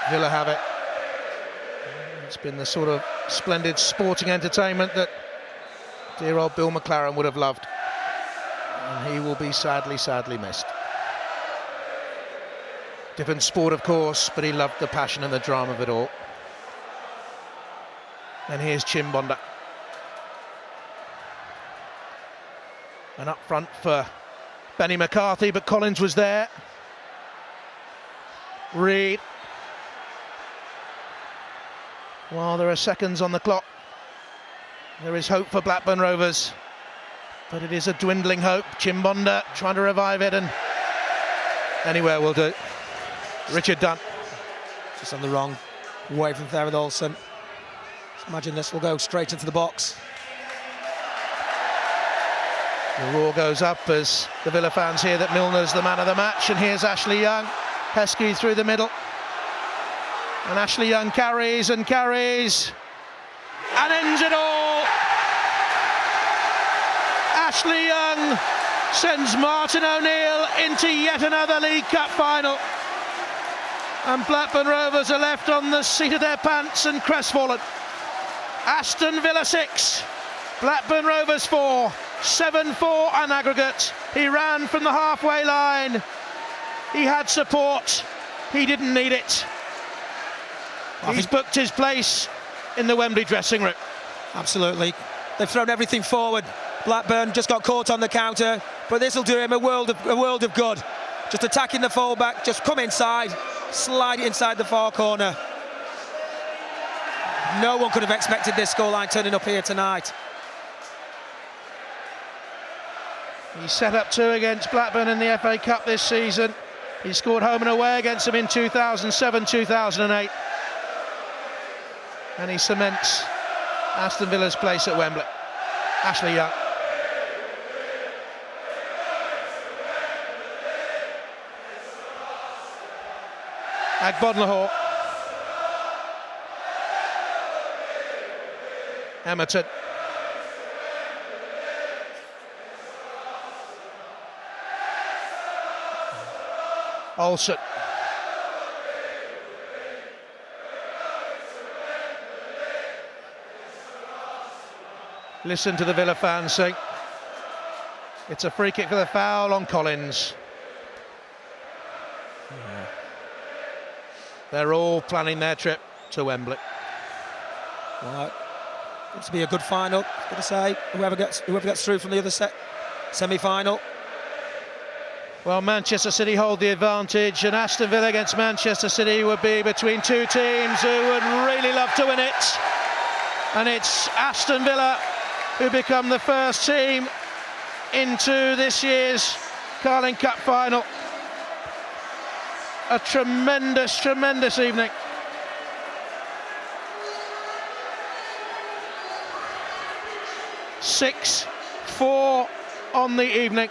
Villa have it. It's been the sort of splendid sporting entertainment that dear old Bill McLaren would have loved. And he will be sadly, sadly missed. Different sport, of course, but he loved the passion and the drama of it all. And here's Chimbonda. And up front for Benny McCarthy, but Collins was there. Reed. While there are seconds on the clock, there is hope for Blackburn Rovers, but it is a dwindling hope. Chimbonda trying to revive it, and anywhere will do. Richard Dunn. Just on the wrong way from there with Olsen. Imagine this will go straight into the box. The roar goes up as the Villa fans hear that Milner's the man of the match, and here's Ashley Young. Heskey through the middle. And Ashley Young carries and carries and ends it all. Ashley Young sends Martin O'Neill into yet another League Cup final. And Blackburn Rovers are left on the seat of their pants and crestfallen. Aston Villa 6, Blackburn Rovers 4, 7-4 on aggregate. He ran from the halfway line. He had support. He didn't need it. He's booked his place in the Wembley dressing room. Absolutely. They've thrown everything forward. Blackburn just got caught on the counter, but this will do him a world of good. Just attacking the fullback, just come inside, slide it inside the far corner. No one could have expected this scoreline turning up here tonight. He set up 2 against Blackburn in the FA Cup this season. He scored home and away against them in 2007, 2008. And he cements Aston Villa's place at Wembley. Ashley Young. Agbonlahor. Emerton. Olsen. Listen to the Villa fans sing. It's a free kick for the foul on Collins. Yeah. They're all planning their trip to Wembley. Right. It's to be a good final. Got to say, whoever gets through from the other semi-final. Well, Manchester City hold the advantage, and Aston Villa against Manchester City would be between two teams who would really love to win it. And it's Aston Villa who become the first team into this year's Carling Cup final. A tremendous, tremendous evening. Six, 4 on the evening.